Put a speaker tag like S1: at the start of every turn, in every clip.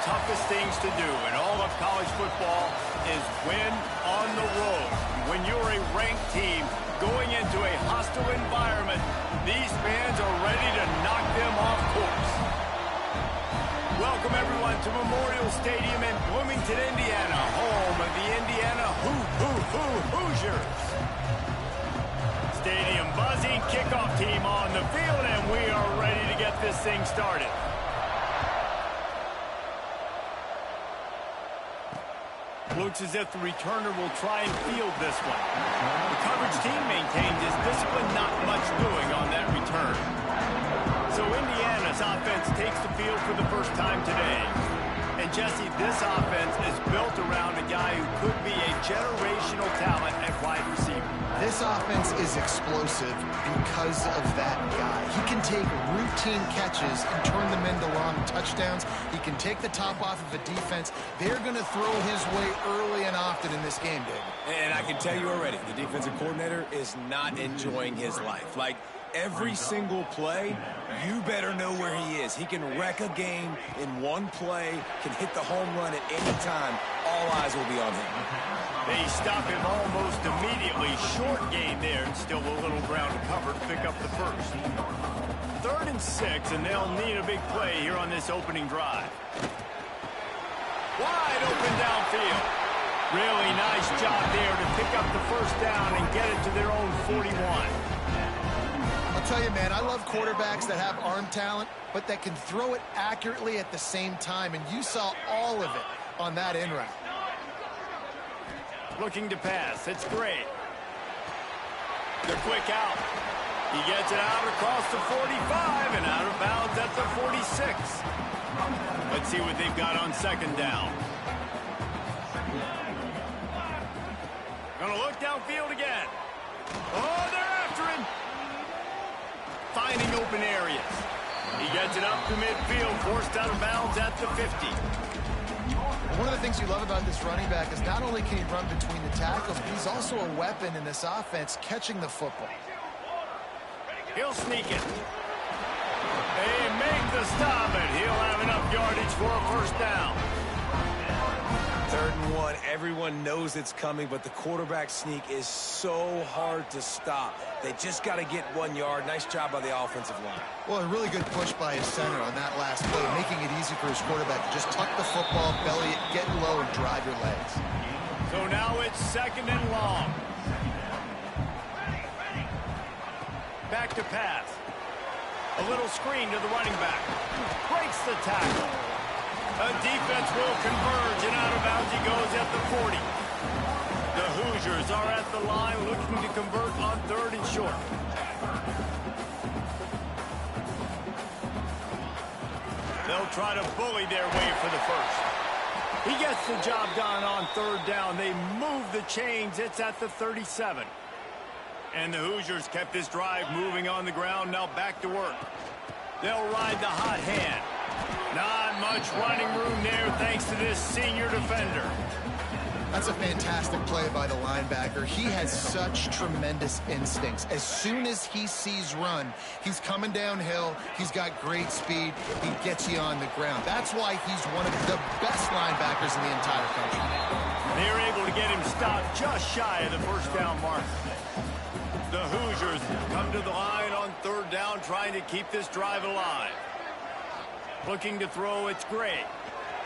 S1: toughest things to do in all of college football is win on the road. When you're a ranked team going into a hostile environment, these fans are ready to knock them off course. Welcome, everyone, to Memorial Stadium in Bloomington, Indiana, home of the Indiana Hoosiers. Stadium buzzing, kickoff team on the field, and we are ready to get this thing started. Looks as if the returner will try and field this one. The coverage team maintains its discipline, not much doing on that return. So Indiana's offense takes the field for the first time today. And Jesse, this offense is built around a guy who could be a generational talent at wide receiver.
S2: This offense is explosive because of that guy. He can take routine catches and turn them into long touchdowns. He can take the top off of a defense. They're going to throw his way early and often in this game, David.
S3: And I can tell you already, the defensive coordinator is not enjoying his life. Like, every single play, you better know where he is. He can wreck a game in one play, can hit the home run at any time. All eyes will be on him.
S1: They stop him almost immediately. Short gain there, and still a little ground to cover to pick up the first. 3rd and 6, and they'll need a big play here on this opening drive. Wide open downfield. Really nice job there to pick up the first down and get it to their own 41.
S2: I'll tell you, man, I love quarterbacks that have arm talent, but that can throw it accurately at the same time, and you saw all of it on that in route.
S1: Looking to pass. It's great. The quick out. He gets it out across the 45 and out of bounds at the 46. Let's see what they've got on 2nd down. Gonna look downfield again. Oh, they're after him. Finding open areas. He gets it up to midfield, forced out of bounds at the 50.
S2: One of the things you love about this running back is not only can he run between the tackles, but he's also a weapon in this offense catching the football.
S1: He'll sneak it. They make the stop, and he'll have enough yardage for a first down.
S3: 3rd and 1, everyone knows it's coming, but the quarterback sneak is so hard to stop. They just got to get 1 yard. Nice job by the offensive line.
S2: Well, a really good push by his center on that last play, making it easy for his quarterback to just tuck the football, belly it, get low, and drive your legs.
S1: So now it's 2nd and long. Back to pass. A little screen to the running back. Breaks the tackle. A defense will converge, and out of bounds he goes at the 40. The Hoosiers are at the line looking to convert on 3rd and short. They'll try to bully their way for the first. He gets the job done on 3rd down. They move the chains. It's at the 37. And the Hoosiers kept this drive moving on the ground. Now back to work. They'll ride the hot hand. Not much running room there thanks to this senior defender.
S2: That's a fantastic play by the linebacker. He has such tremendous instincts. As soon as he sees run, he's coming downhill. He's got great speed. He gets you on the ground. That's why he's one of the best linebackers in the entire country.
S1: They're able to get him stopped just shy of the first down mark. The Hoosiers come to the line on 3rd down, trying to keep this drive alive. Looking to throw, it's great.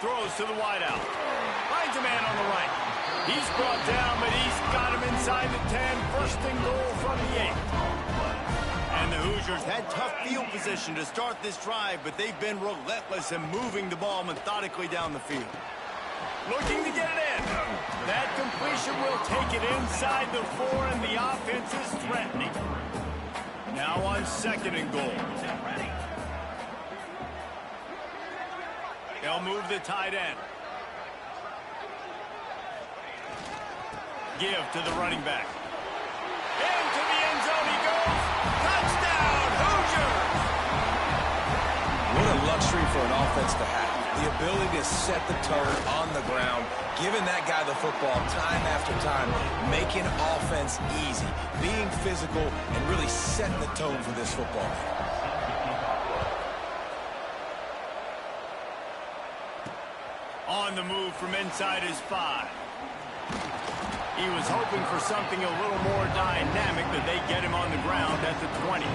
S1: Throws to the wideout. Finds a man on the right. He's brought down, but he's got him inside the 10. 1st and goal from the 8. And the Hoosiers had tough field position to start this drive, but they've been relentless in moving the ball methodically down the field. Looking to get it in. That completion will take it inside the 4, and the offense is threatening. Now on 2nd and goal. They'll move the tight end. Give to the running back. Into the end zone he goes. Touchdown, Hoosiers!
S3: What a luxury for an offense to have. The ability to set the tone on the ground, giving that guy the football time after time, making offense easy, being physical, and really setting the tone for this football game.
S1: on the move from inside his 5. He was hoping for something a little more dynamic, but they get him on the ground at the 20.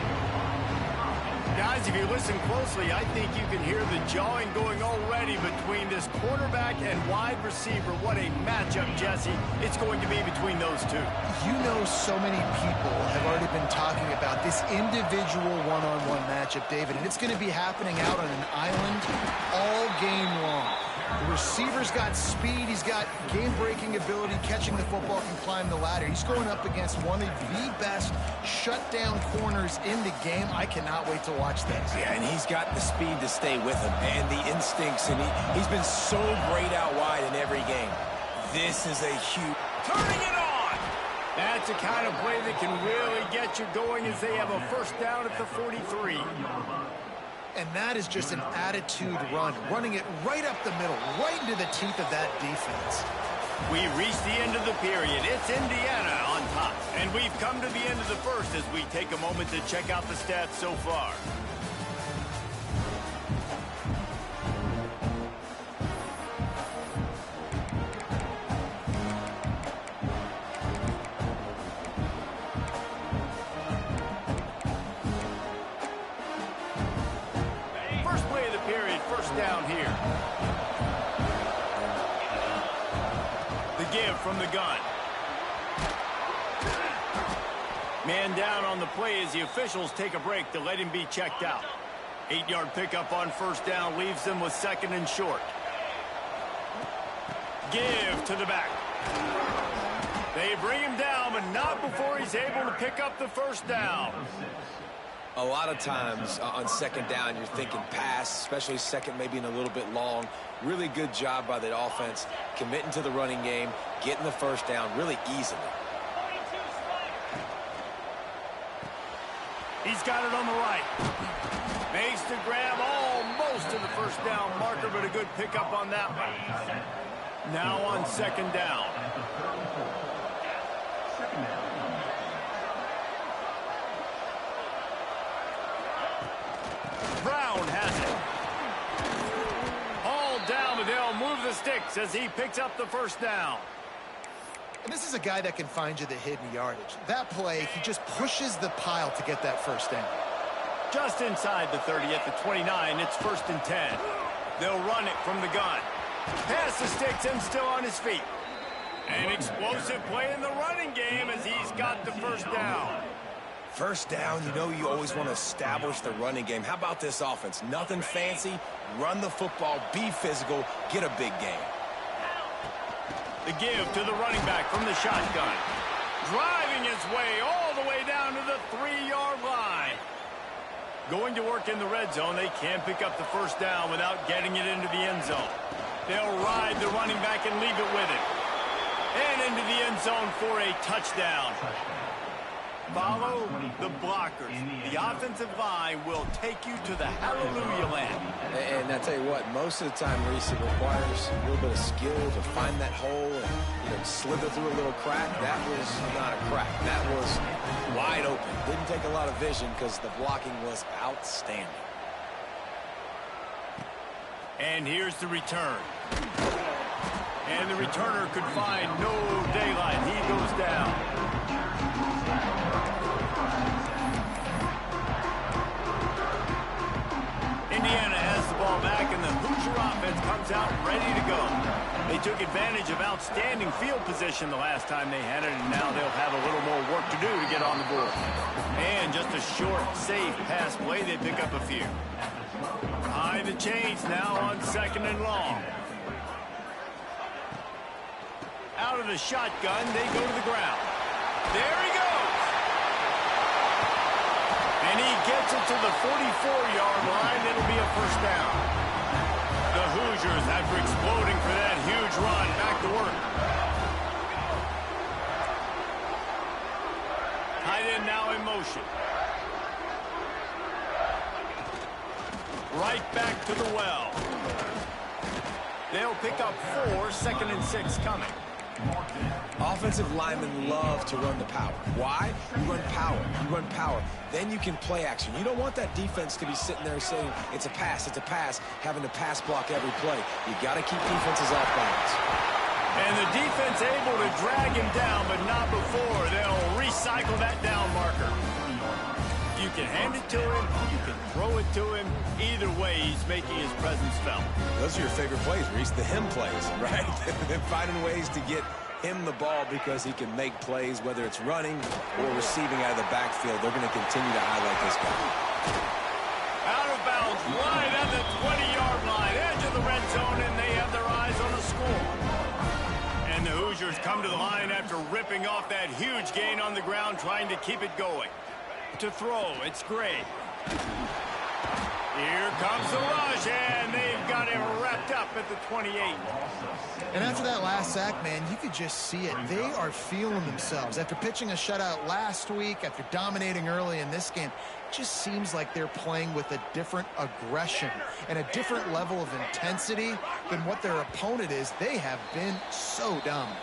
S1: Guys, if you listen closely, I think you can hear the jawing going already between this quarterback and wide receiver. What a matchup, Jesse, it's going to be between those two.
S2: You know, so many people have already been talking about this individual one-on-one matchup, David, and it's going to be happening out on an island all game long. The receiver's got speed, he's got game-breaking ability, catching the football, can climb the ladder. He's going up against one of the best shutdown corners in the game. I cannot wait to watch this.
S3: Yeah, and he's got the speed to stay with him and the instincts, and he's been so great out wide in every game. This is a huge...
S1: Turning it on! That's the kind of play that can really get you going as they have a first down at the 43.
S2: And that is just an attitude run, running it right up the middle, right into the teeth of that defense.
S1: We reached the end of the period. It's Indiana on top. And we've come to the end of the first as we take a moment to check out the stats so far. Down here. The give from the gun. Man down on the play as the officials take a break to let him be checked out. 8-yard pickup on first down leaves them with 2nd and short. Give to the back. They bring him down, but not before he's able to pick up the first down.
S3: A lot of times on 2nd down, you're thinking pass, especially 2nd, maybe in a little bit long. Really good job by that offense, committing to the running game, getting the first down really easily.
S1: He's got it on the right. Makes the grab almost to the first down marker, but a good pickup on that one. Now on 2nd down. Brown has it. Hauled down, but they'll move the sticks as he picks up the first down.
S2: And this is a guy that can find you the hidden yardage. That play, he just pushes the pile to get that first down.
S1: Just inside the 30 at the 29, it's 1st and 10. They'll run it from the gun. Pass the sticks and still on his feet. An explosive play in the running game as he's got the first down.
S3: First down, you know you always want to establish the running game. How about this offense? Nothing fancy. Run the football, be physical, get a big gain.
S1: The give to the running back from the shotgun. Driving his way all the way down to the 3-yard line. Going to work in the red zone. They can't pick up the first down without getting it into the end zone. They'll ride the running back and leave it with it. And into the end zone for a touchdown. Follow the blockers. The offensive line will take you to the hallelujah land.
S3: And I tell you what, most of the time, Reese, it requires a little bit of skill to find that hole and slither through a little crack. That was not a crack. That was wide open. Didn't take a lot of vision because the blocking was outstanding.
S1: And here's the return. And the returner could find no daylight. He goes down. Indiana has the ball back, and the Hoosier offense comes out ready to go. They took advantage of outstanding field position the last time they had it, and now they'll have a little more work to do to get on the board. And just a short, safe pass play, they pick up a few. High the chains now on 2nd and long. Out of the shotgun, they go to the ground. There he goes. And he gets it to the 44-yard line. It'll be a first down. The Hoosiers, after exploding for that huge run, back to work. Tight end now in motion. Right back to the well. They'll pick up 4, 2nd and 6 coming.
S3: Offense Offensive linemen love to run the power. Why? You run power. You run power. Then you can play action. You don't want that defense to be sitting there saying, it's a pass, having to pass block every play. You got to keep defenses off balance.
S1: And the defense able to drag him down, but not before. They'll recycle that down marker. You can hand it to him, you can throw it to him. Either way, he's making his presence felt.
S3: Those are your favorite plays, Reese, the him plays, right? They're finding ways to get him the ball because he can make plays, whether it's running or receiving out of the backfield. They're going to continue to highlight this guy.
S1: Out of bounds, right at the 20-yard line, edge of the red zone, and they have their eyes on the score. And the Hoosiers come to the line after ripping off that huge gain on the ground, trying to keep it going. To throw, it's Gray. Here comes the rush, and they've got him wrapped up at the 28.
S2: And after that last sack, man, you could just see it. They are feeling themselves. After pitching a shutout last week, after dominating early in this game, it just seems like they're playing with a different aggression and a different level of intensity than what their opponent is. They have been so dominant.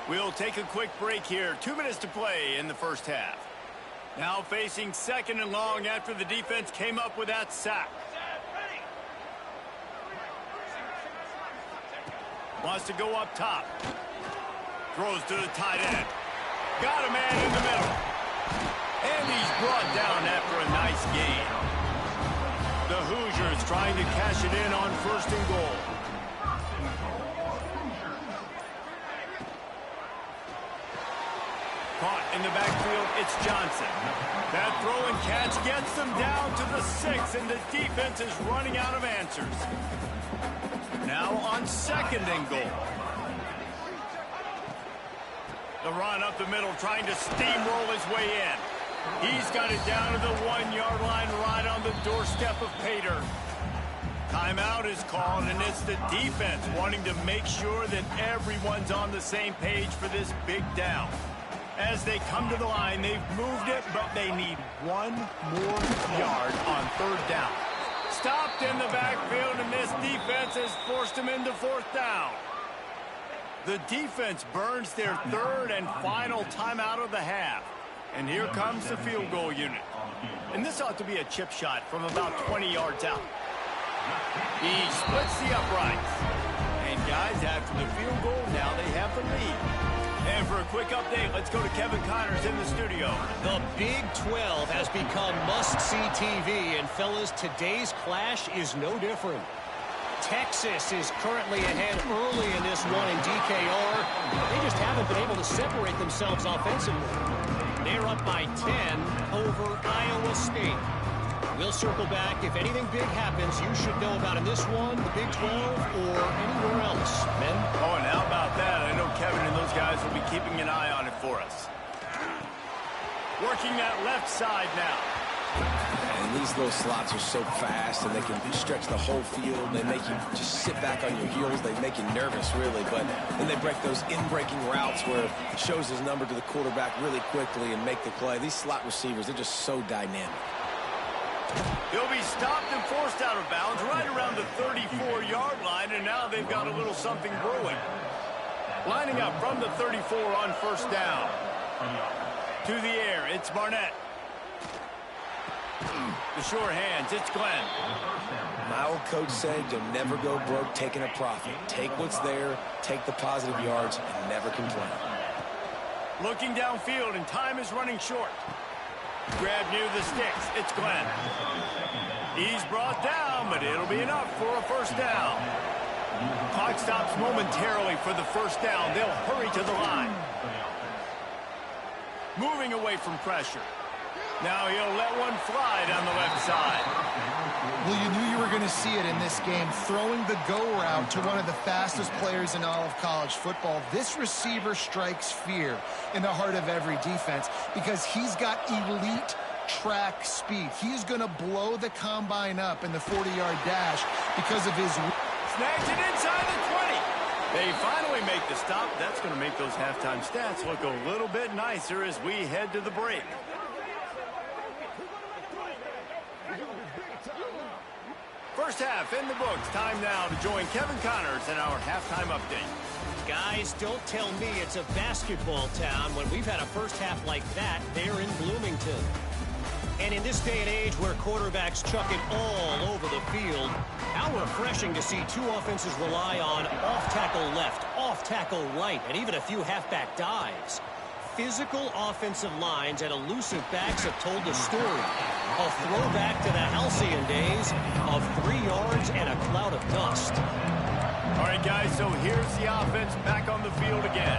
S1: We'll take a quick break here. 2 minutes to play in the first half. Now facing second and long after the defense came up with that sack. Wants to go up top. Throws to the tight end. Got a man in the middle. And he's brought down after a nice gain. The Hoosiers trying to cash it in on first and goal. Caught in the backfield, it's Johnson. That throw and catch gets them down to the 6, and the defense is running out of answers. Now on second and goal. The run up the middle, trying to steamroll his way in. He's got it down to the 1-yard line, right on the doorstep of Pater. Timeout is called, and it's the defense wanting to make sure that everyone's on the same page for this big down. As they come to the line, they've moved it, but they need 1 more yard on third down. Stopped in the backfield, and this defense has forced them into fourth down. The defense burns their third and final timeout of the half. And here comes the field goal unit. And this ought to be a chip shot from about 20 yards out. He splits the uprights. And guys, after the field goal, now they have the lead. And for a quick update, let's go to Kevin Connors in the studio.
S4: The Big 12 has become must-see TV, and fellas, today's clash is no different. Texas is currently ahead early in this one in DKR. They just haven't been able to separate themselves offensively. They're up by 10 over Iowa State. We'll circle back. If anything big happens, you should know about in this one, the Big 12, or anywhere else. Men?
S1: Oh, and how about that? I know Kevin and those guys will be keeping an eye on it for us. Working that left side now.
S3: And these little slots are so fast, and they can stretch the whole field. They make you just sit back on your heels. They make you nervous, really. But then they break those in-breaking routes where it shows his number to the quarterback really quickly and make the play. These slot receivers, they're just so dynamic.
S1: He'll be stopped and forced out of bounds right around the 34-yard line, and now they've got a little something brewing. Lining up from the 34 on first down. To the air, it's Barnett. The sure hands, it's Glenn.
S3: My old coach said you'll never go broke taking a profit. Take what's there, take the positive yards, and never complain.
S1: Looking downfield, and time is running short. Grab near the sticks, it's Glenn. He's brought down, but it'll be enough for a first down. Clock stops momentarily for the first down. They'll hurry to the line. Moving away from pressure. Now he'll let one fly down the left side.
S2: Well, you knew you were going to see it in this game. Throwing the go route to one of the fastest players in all of college football. This receiver strikes fear in the heart of every defense because he's got elite track speed. He's going to blow the combine up in the 40-yard dash because of his...
S1: Snags it inside the 20. They finally make the stop. That's going to make those halftime stats look a little bit nicer as we head to the break. First half in the books. Time now to join Kevin Connors in our halftime update.
S4: Guys, don't tell me it's a basketball town when we've had a first half like that there in Bloomington. And in this day and age where quarterbacks chuck it all over the field, how refreshing to see two offenses rely on off-tackle left, off-tackle right, and even a few halfback dives. Physical offensive lines and elusive backs have told the story. A throwback to the halcyon days of 3 yards and a cloud of dust.
S1: All right, guys, so here's the offense back on the field again.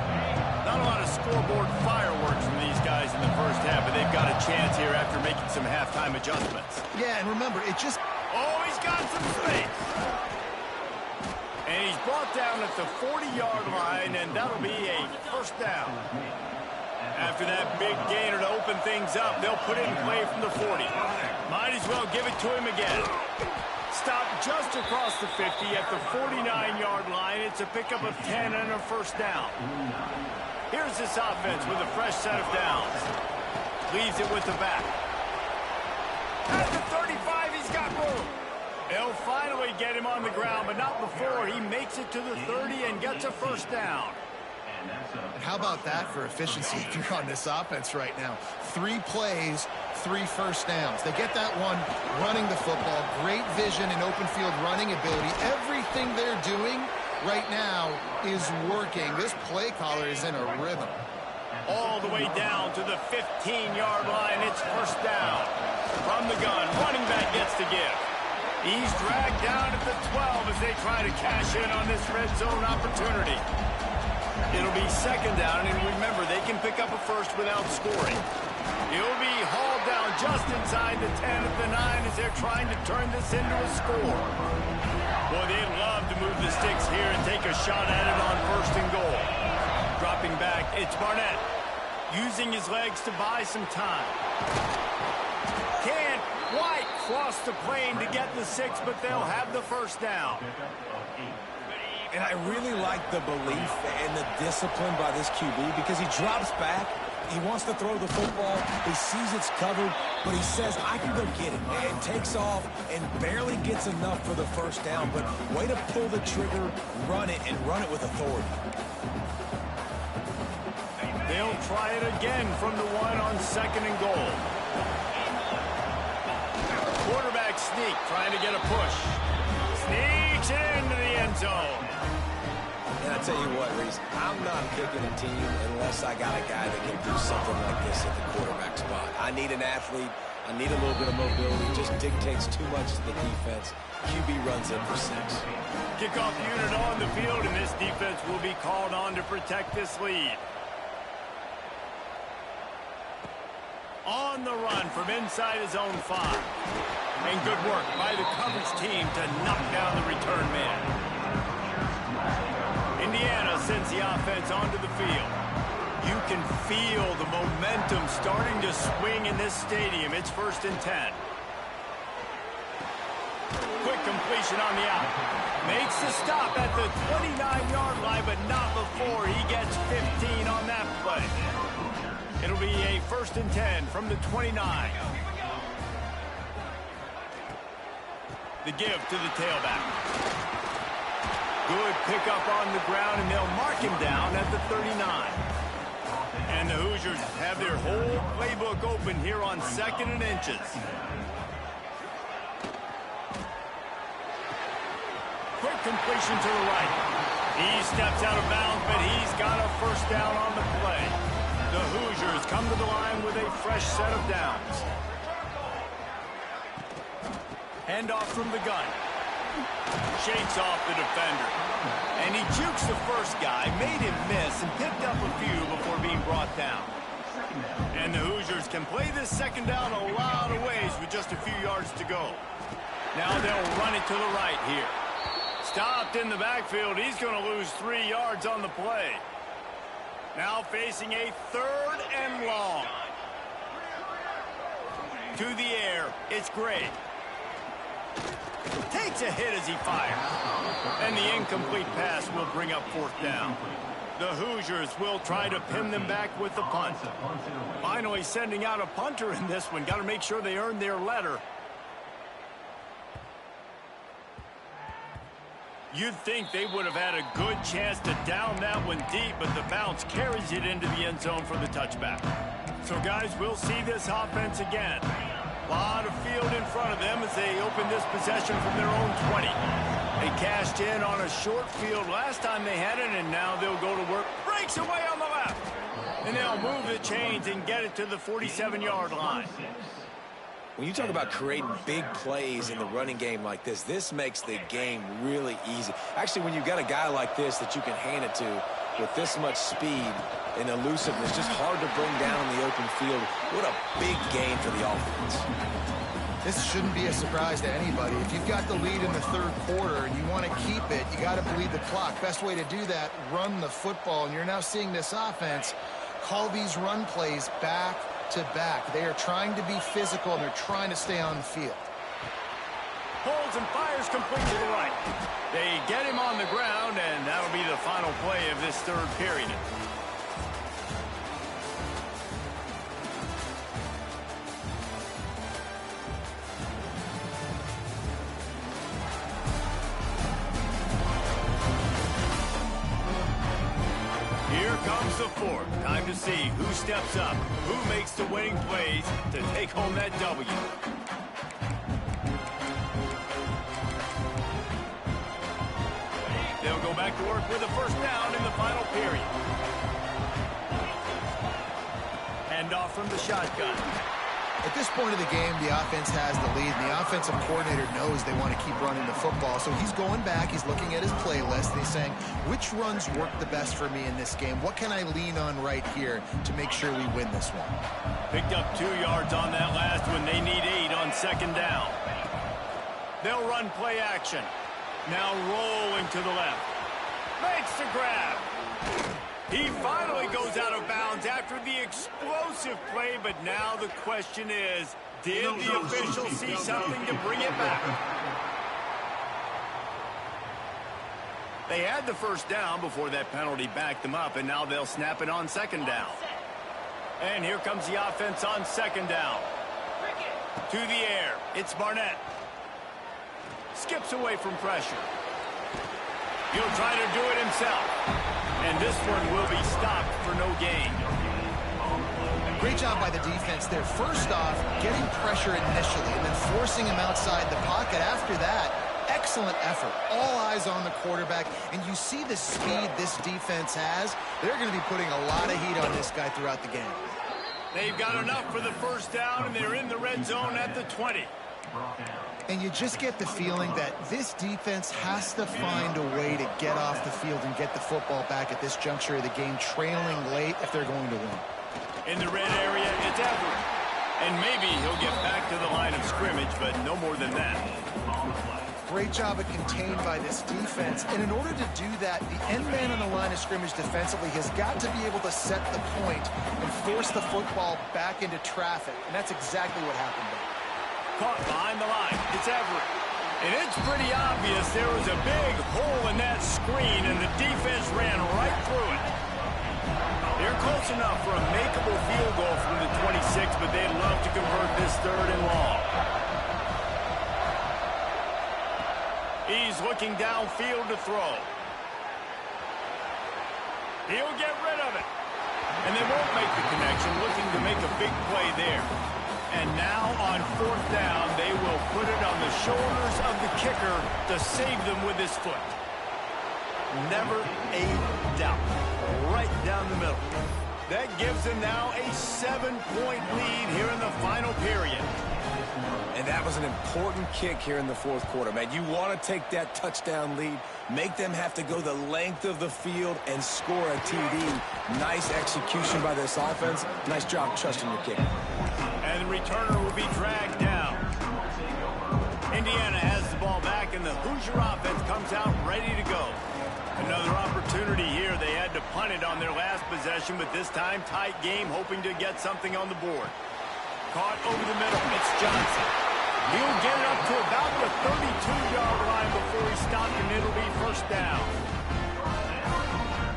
S1: Not a lot of scoreboard fireworks from these guys in the first half, but they've got a chance here after making some halftime adjustments.
S2: Yeah, and remember, it just...
S1: Oh, he's got some space. And he's brought down at the 40-yard line, and that'll be a first down. After that big gainer to open things up, they'll put it in play from the 40. Might as well give it to him again. Stop just across the 50 at the 49-yard line. It's a pickup of 10 and a first down. Here's this offense with a fresh set of downs. Leaves it with the back. At the 35, he's got room. They'll finally get him on the ground, but not before he makes it to the 30 and gets a first down.
S2: And how about that for efficiency if you're on this offense right now? 3 plays, 3 first downs. They get that one running the football, great vision and open field running ability. Everything they're doing right now is working. This play caller is in a rhythm.
S1: All the way down to the 15-yard line. It's first down. From the gun, running back gets the give. He's dragged down at the 12 as they try to cash in on this red zone opportunity. It'll be second down, and remember, they can pick up a first without scoring. He'll be hauled down just inside the 10 at the 9 as they're trying to turn this into a score. Boy, they'd love to move the sticks here and take a shot at it on first and goal. Dropping back, it's Barnett. Using his legs to buy some time. Can't quite cross the plane to get the 6, but they'll have the first down.
S3: And I really like the belief and the discipline by this QB because he drops back, he wants to throw the football, he sees it's covered, but he says, I can go get it, and takes off and barely gets enough for the first down, but way to pull the trigger, run it, and run it with authority.
S1: They'll try it again from the 1 on second and goal. Quarterback sneak, trying to get a push. Sneaks it into the end zone.
S3: And I tell you what, Reese, I'm not picking a team unless I got a guy that can do something like this at the quarterback spot. I need an athlete. I need a little bit of mobility. It just dictates too much to the defense. QB runs in for 6.
S1: Kickoff unit on the field, and this defense will be called on to protect this lead. On the run from inside his own 5. And good work by the coverage team to knock down the return man. Indiana sends the offense onto the field. You can feel the momentum starting to swing in this stadium. It's first and 10. Quick completion on the out. Makes the stop at the 29-yard line, but not before he gets 15 on that play. It'll be a first and 10 from the 29. The give to the tailback. Good pickup on the ground, and they'll mark him down at the 39. And the Hoosiers have their whole playbook open here on second and inches. Quick completion to the right. He steps out of bounds, but he's got a first down on the play. The Hoosiers come to the line with a fresh set of downs. Handoff from the gun. Shakes off the defender. And he jukes the first guy, made him miss, and picked up a few before being brought down. And the Hoosiers can play this second down a lot of ways with just a few yards to go. Now they'll run it to the right here. Stopped in the backfield. He's going to lose 3 yards on the play. Now facing a third and long. To the air. It's Gray. Takes a hit as he fires. And the incomplete pass will bring up fourth down. The Hoosiers will try to pin them back with the punt. Finally sending out a punter in this one. Got to make sure they earn their letter. You'd think they would have had a good chance to down that one deep, but the bounce carries it into the end zone for the touchback. So, guys, we'll see this offense again. A lot of field in front of them as they open this possession from their own 20. They cashed in on a short field last time they had it, and now they'll go to work. Breaks away on the left. And they'll move the chains and get it to the 47-yard line.
S3: When you talk about creating big plays in the running game like this makes the game really easy. Actually, when you've got a guy like this that you can hand it to with this much speed and elusiveness, just hard to bring down in the open field. What a big gain for the offense.
S2: This shouldn't be a surprise to anybody. If you've got the lead in the third quarter and you want to keep it, you got to bleed the clock. Best way to do that, run the football. And you're now seeing this offense call these run plays back to back. They are trying to be physical, and they're trying to stay on the field.
S1: Holds and fires complete to the right. They get him on the ground, and that'll be the final play of this third period. Here comes the fourth. Time to see who steps up, who makes the winning plays to take home that W. They'll go back to work with a first down in the final period. Hand off from the shotgun.
S2: At this point of the game, the offense has the lead, and the offensive coordinator knows they want to keep running the football. So he's going back, he's looking at his playlist, and he's saying, which runs work the best for me in this game? What can I lean on right here to make sure we win this one?
S1: Picked up 2 yards on that last one. They need 8 on second down. They'll run play action. Now rolling to the left. Makes the grab. He finally goes out of bounds after the explosive play, but now the question is, did the official see something to bring it back? They had the first down before that penalty backed them up, and now they'll snap it on second down. And here comes the offense on second down. To the air, it's Barnett. Skips away from pressure. He'll try to do it himself. And this one will be stopped for no gain.
S2: Great job by the defense there. First off, getting pressure initially and then forcing him outside the pocket. After that, excellent effort. All eyes on the quarterback. And you see the speed this defense has. They're going to be putting a lot of heat on this guy throughout the game.
S1: They've got enough for the first down, and they're in the red zone at the 20.
S2: And you just get the feeling that this defense has to find a way to get off the field and get the football back at this juncture of the game, trailing late if they're going to win.
S1: In the red area, it's Everett. And maybe he'll get back to the line of scrimmage, but no more than that.
S2: Great job of contained by this defense. And in order to do that, the end man on the line of scrimmage defensively has got to be able to set the point and force the football back into traffic. And that's exactly what happened there.
S1: Caught behind the line. It's Everett. And it's pretty obvious there was a big hole in that screen, and the defense ran right through it. They're close enough for a makeable field goal from the 26, but they'd love to convert this third and long. He's looking downfield to throw. He'll get rid of it. And they won't make the connection, looking to make a big play there. And now on fourth down, they will put it on the shoulders of the kicker to save them with his foot. Never a doubt. Right down the middle. That gives them now a 7-point lead here in the final period.
S3: And that was an important kick here in the fourth quarter, man. You want to take that touchdown lead, make them have to go the length of the field and score a TD. Nice execution by this offense. Nice job trusting your kicker.
S1: And the returner will be dragged down. Indiana has the ball back, and the Hoosier offense comes out ready to go. Another opportunity here. They had to punt it on their last possession, but this time tight game, hoping to get something on the board. Caught over the middle. It's Johnson. He'll get it up to about the 32-yard line before he's stopped, and it'll be first down.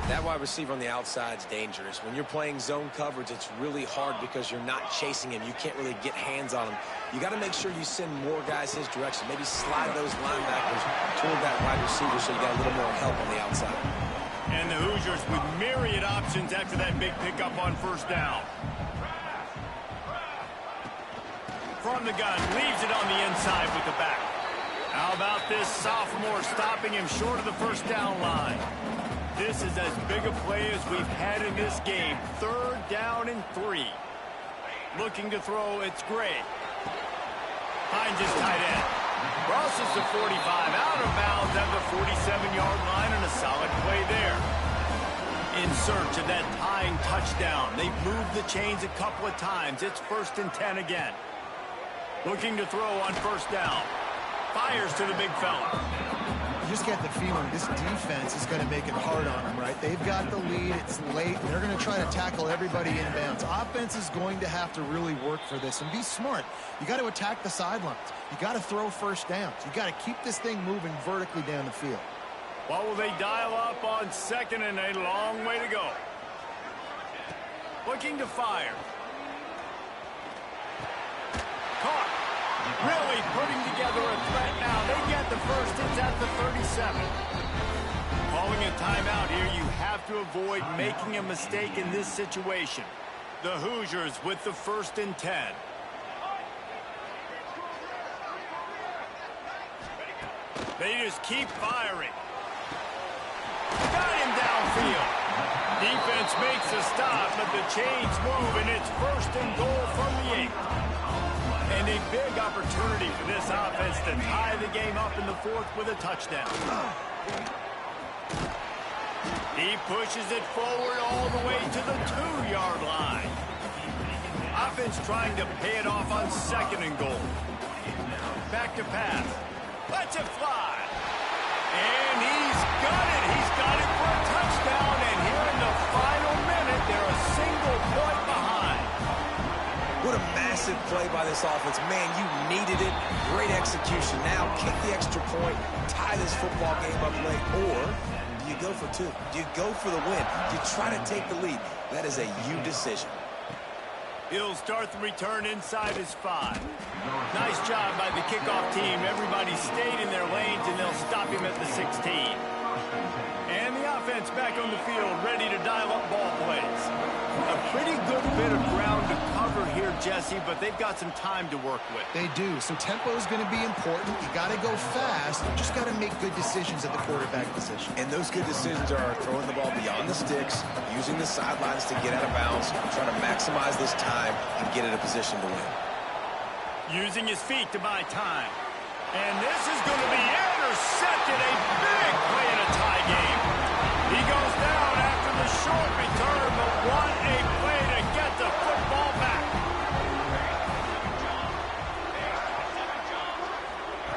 S3: That wide receiver on the outside is dangerous. When you're playing zone coverage, it's really hard because you're not chasing him. You can't really get hands on him. You got to make sure you send more guys his direction. Maybe slide those linebackers toward that wide receiver so you got a little more help on the outside.
S1: And the Hoosiers with myriad options after that big pickup on first down. From the gun, leaves it on the inside with the back. How about this sophomore stopping him short of the first down line? This is as big a play as we've had in this game. 3rd down and 3. Looking to throw, it's Gray. Finds his tight end. Crosses the 45, out of bounds at the 47-yard line, and a solid play there. In search of that tying touchdown. They've moved the chains a couple of times. It's 1st and 10 again. Looking to throw on first down. Fires to the big fella.
S2: You just get the feeling this defense is going to make it hard on them, right? They've got the lead. It's late. They're going to try to tackle everybody inbounds. Offense is going to have to really work for this and be smart. You got to attack the sidelines. You got to throw first downs. You got to keep this thing moving vertically down the field.
S1: What will they dial up on 2nd and a long way to go? Looking to fire. Caught. Really putting together a threat now. They get the first. It's at the 37. Calling a timeout here. You have to avoid making a mistake in this situation. The Hoosiers with the 1st and 10. They just keep firing. Got him downfield. Defense makes a stop, but the chains move, and it's 1st and goal from the 8. And a big opportunity for this offense to tie the game up in the 4th with a touchdown. He pushes it forward all the way to the 2-yard line. Offense trying to pay it off on 2nd and goal. Back to pass. Lets it fly. And he's got it. He's got it for a touchdown. And here in the final minute, they're a single point behind.
S3: What a massive play by this offense. Man, you needed it. Great execution. Now kick the extra point, tie this football game up late, or do you go for 2? Do you go for the win? Do you try to take the lead? That is a you decision.
S1: He'll start the return inside his 5. Nice job by the kickoff team. Everybody stayed in their lanes, and they'll stop him at the 16. And the offense back on the field, ready to dial up ball plays. A pretty good bit of ground to cover here, Jesse, but they've got some time to work with.
S2: They do. So tempo is going to be important. You got to go fast. You just got to make good decisions at the quarterback position.
S3: And those good decisions are throwing the ball beyond the sticks, using the sidelines to get out of bounds, trying to maximize this time and get in a position to win.
S1: Using his feet to buy time. And this is going to be intercepted. A big play in a tie game. He goes down after the short return, but what a play to get the football back.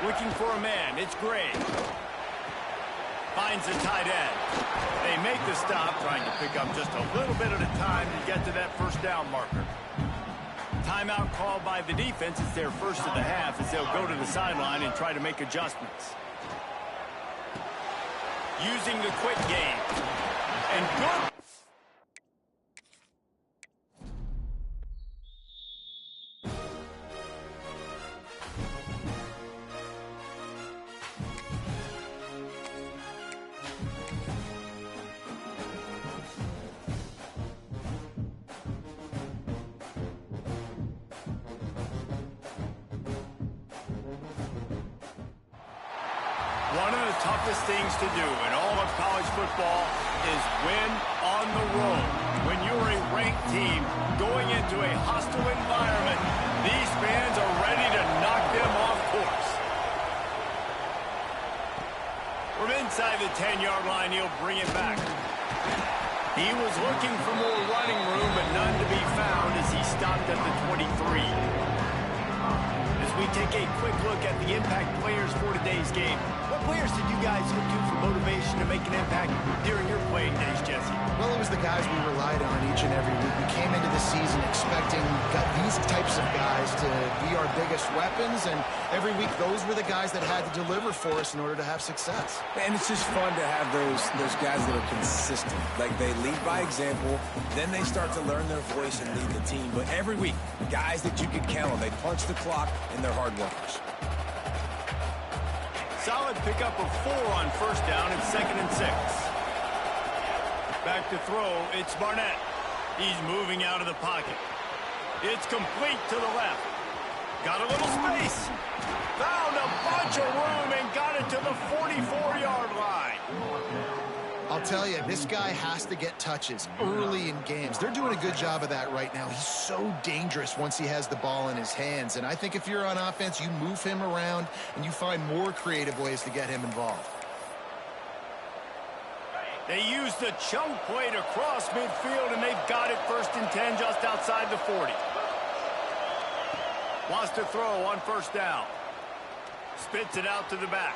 S1: Looking for a man. It's Gray. Finds the tight end. They make the stop, trying to pick up just a little bit at a time to get to that first down marker. Timeout called by the defense. It's their first of the half as they'll go to the sideline and try to make adjustments. Using the quick game. And good. One of the toughest things to do in all of college football is win on the road. When you're a ranked team going into a hostile environment, these fans are ready to knock them off course. From inside the 10-yard line, he'll bring it back. He was looking for more running room, but none to be found as he stopped at the 23. As we take a quick look at the impact players for today's game, What players did you guys look to for motivation to make an impact during your playing days, Jesse?
S2: Well, it was the guys we relied on each and every week. We came into the season expecting these types of guys to be our biggest weapons, and every week those were the guys that had to deliver for us in order to have success.
S3: And it's just fun to have those guys that are consistent. Like, they lead by example, then they start to learn their voice and lead the team. But every week, guys that you can count on, they punch the clock, and they're hard workers.
S1: Solid pickup of 4 on first down and 2nd and 6. Back to throw, it's Barnett. He's moving out of the pocket. It's complete to the left. Got a little space. Found a bunch of room and got it to the 44-yard line.
S2: I'll tell you, this guy has to get touches early in games. They're doing a good job of that right now. He's so dangerous once he has the ball in his hands. And I think if you're on offense, you move him around and you find more creative ways to get him involved.
S1: They use the chunk play to cross midfield, and they've got it 1st and 10 just outside the 40. Wants to throw on first down. Spits it out to the back.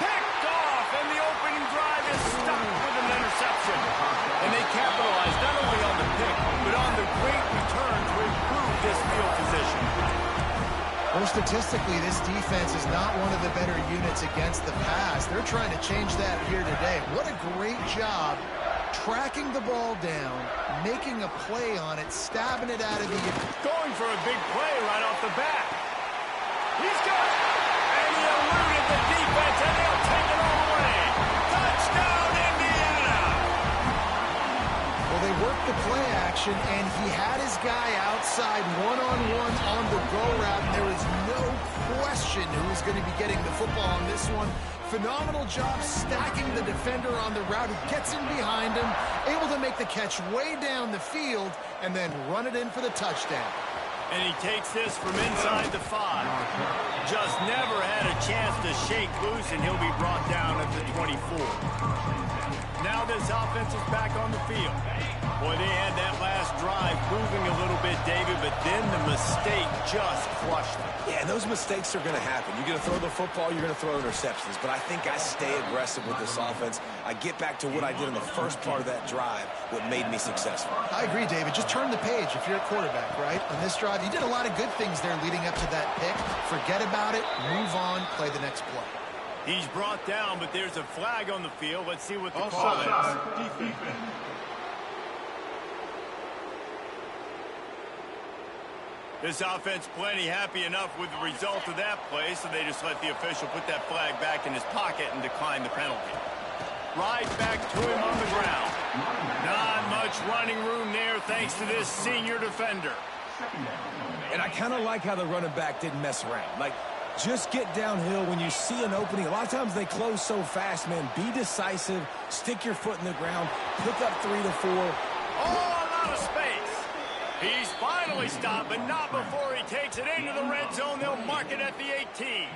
S1: Picked off, and the opening drive is stopped with an interception. And they capitalize not only on the pick, but on the great return to improve this field position.
S2: Well, statistically, this defense is not one of the better units against the pass. They're trying to change that here today. What a great job tracking the ball down, making a play on it, stabbing it out of the...
S1: Going for a big play right off the bat. He's got it! And he eluded the defense, and they'll take it all away. Touchdown, Indiana!
S2: Well, they worked the play action, and he had his guy outside one-on-one on the go route, and there was no question who was going to be getting the football on this one. Phenomenal job stacking the defender on the route, who gets in behind him, able to make the catch way down the field, and then run it in for the touchdown.
S1: And he takes this from inside the 5. Just never had a chance to shake loose, and he'll be brought down at the 24. Now this offense is back on the field. Boy, they had that last drive moving a little bit, David, but then the mistake just crushed them.
S3: Yeah, and those mistakes are going to happen. You're going to throw the football, you're going to throw interceptions. But I think I stay aggressive with this offense. I get back to what I did in the first part of that drive, what made me successful.
S2: I agree, David. Just turn the page if you're a quarterback, right? On this drive, you did a lot of good things there leading up to that pick. Forget about it, move on, play the next play.
S1: He's brought down, but there's a flag on the field. Let's see what the call is. This offense plenty happy enough with the result of that play, so they just let the official put that flag back in his pocket and decline the penalty. Right back to him on the ground. Not much running room there thanks to this senior defender.
S3: And I kind of like how the running back didn't mess around. Like, just get downhill when you see an opening. A lot of times they close so fast, man. Be decisive. Stick your foot in the ground. Pick up 3 to 4.
S1: Oh, a lot of space. He's finally stopped, but not before he takes it into the red zone. They'll mark it at the 18.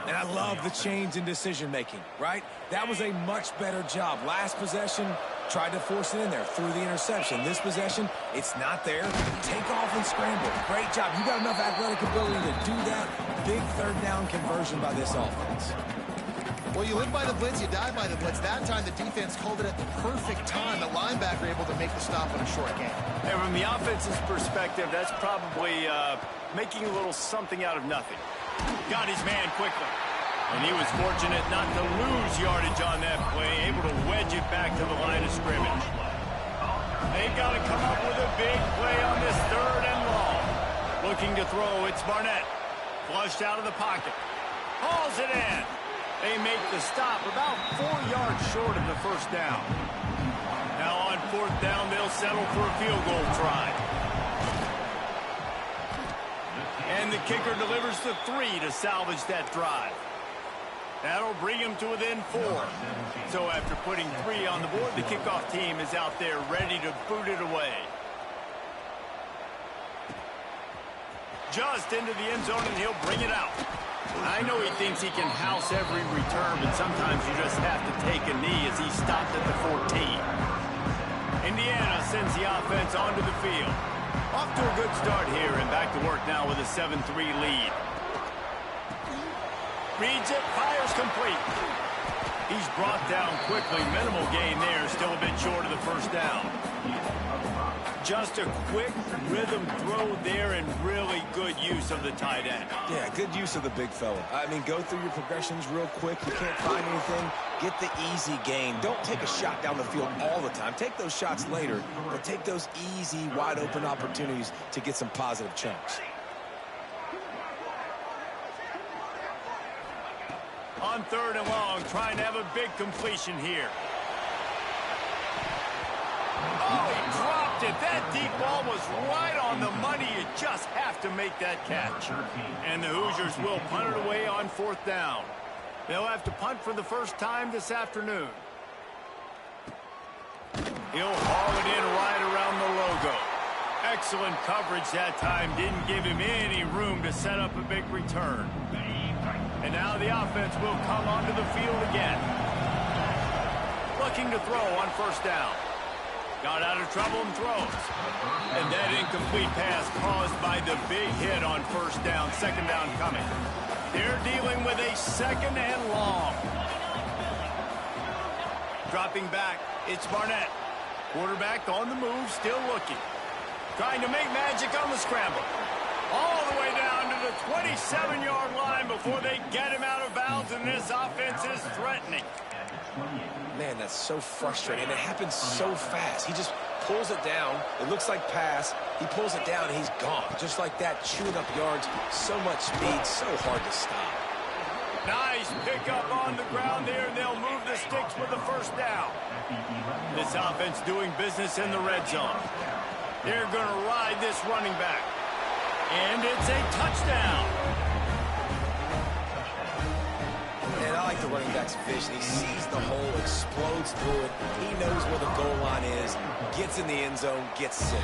S3: And I love the change in decision-making, right? That was a much better job. Last possession, tried to force it in there through the interception. This possession, it's not there. Take off and scramble. Great job. You got enough athletic ability to do that. Big third down conversion by this offense.
S2: Well, you live by the blitz, you die by the blitz. That time the defense called it at the perfect time. The linebacker able to make the stop on a short game.
S1: And from the offense's perspective, that's probably making a little something out of nothing. Got his man quickly. And he was fortunate not to lose yardage on that play, able to wedge it back to the line of scrimmage. They've got to come up with a big play on this 3rd and long. Looking to throw, it's Barnett. Flushed out of the pocket. Hauls it in. They make the stop about 4 yards short of the first down. Now on 4th down, they'll settle for a field goal try. And the kicker delivers the 3 to salvage that drive. That'll bring him to within 4. So after putting 3 on the board, the kickoff team is out there ready to boot it away. Just into the end zone, and he'll bring it out. I know he thinks he can house every return, but sometimes you just have to take a knee as he stopped at the 14. Indiana sends the offense onto the field. Off to a good start here, and back to work now with a 7-3 lead. Reads it, fires complete. He's brought down quickly. Minimal gain there, still a bit short of the first down. Just a quick rhythm throw there and really good use of the tight end.
S3: Yeah, good use of the big fella. I mean, go through your progressions real quick. You can't find anything. Get the easy gain. Don't take a shot down the field all the time. Take those shots later, but take those easy, wide-open opportunities to get some positive chunks.
S1: On 3rd and long, trying to have a big completion here. Oh, he dropped it. That deep ball was right on the money. You just have to make that catch. And the Hoosiers will punt it away on 4th down. They'll have to punt for the first time this afternoon. He'll haul it in right around the logo. Excellent coverage that time. Didn't give him any room to set up a big return. And now the offense will come onto the field again. Looking to throw on 1st down. Got out of trouble and throws. And that incomplete pass caused by the big hit on 1st down. 2nd down coming. They're dealing with a 2nd and long. Dropping back, it's Barnett. Quarterback on the move, still looking. Trying to make magic on the scramble. All the way down to the 27-yard line before they get him out of bounds, and this offense is threatening.
S3: Man, that's so frustrating. It happens so fast. He just pulls it down. It looks like pass. He pulls it down, and he's gone. Just like that, chewing up yards. So much speed, so hard to stop.
S1: Nice pickup on the ground there, and they'll move the sticks with the 1st down. This offense doing business in the red zone. They're going to ride this running back. And it's a touchdown.
S3: And I like the running back's vision. He sees the hole, explodes through it. He knows where the goal line is, gets in the end zone, gets 6.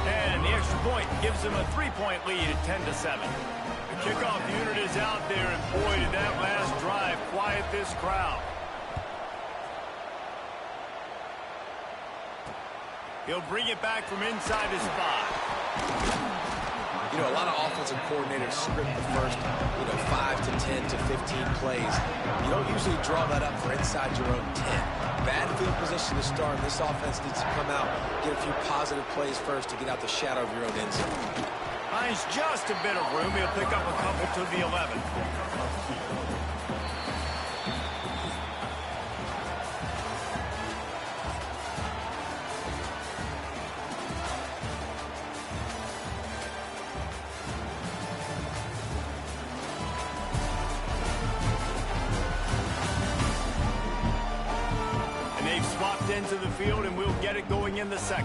S1: And the extra point gives them a 3-point lead at 10-7. The kickoff unit is out there, and boy, did that last drive quiet this crowd. He'll bring it back from inside his 5.
S3: You know, a lot of offensive coordinators script the first, 5 to 10 to 15 plays. You don't usually draw that up for inside your own 10. Bad field position to start. This offense needs to come out, get a few positive plays first to get out the shadow of your own end zone.
S1: Finds just a bit of room. He'll pick up a couple to the 11. Into the field, and we'll get it going in the 2nd.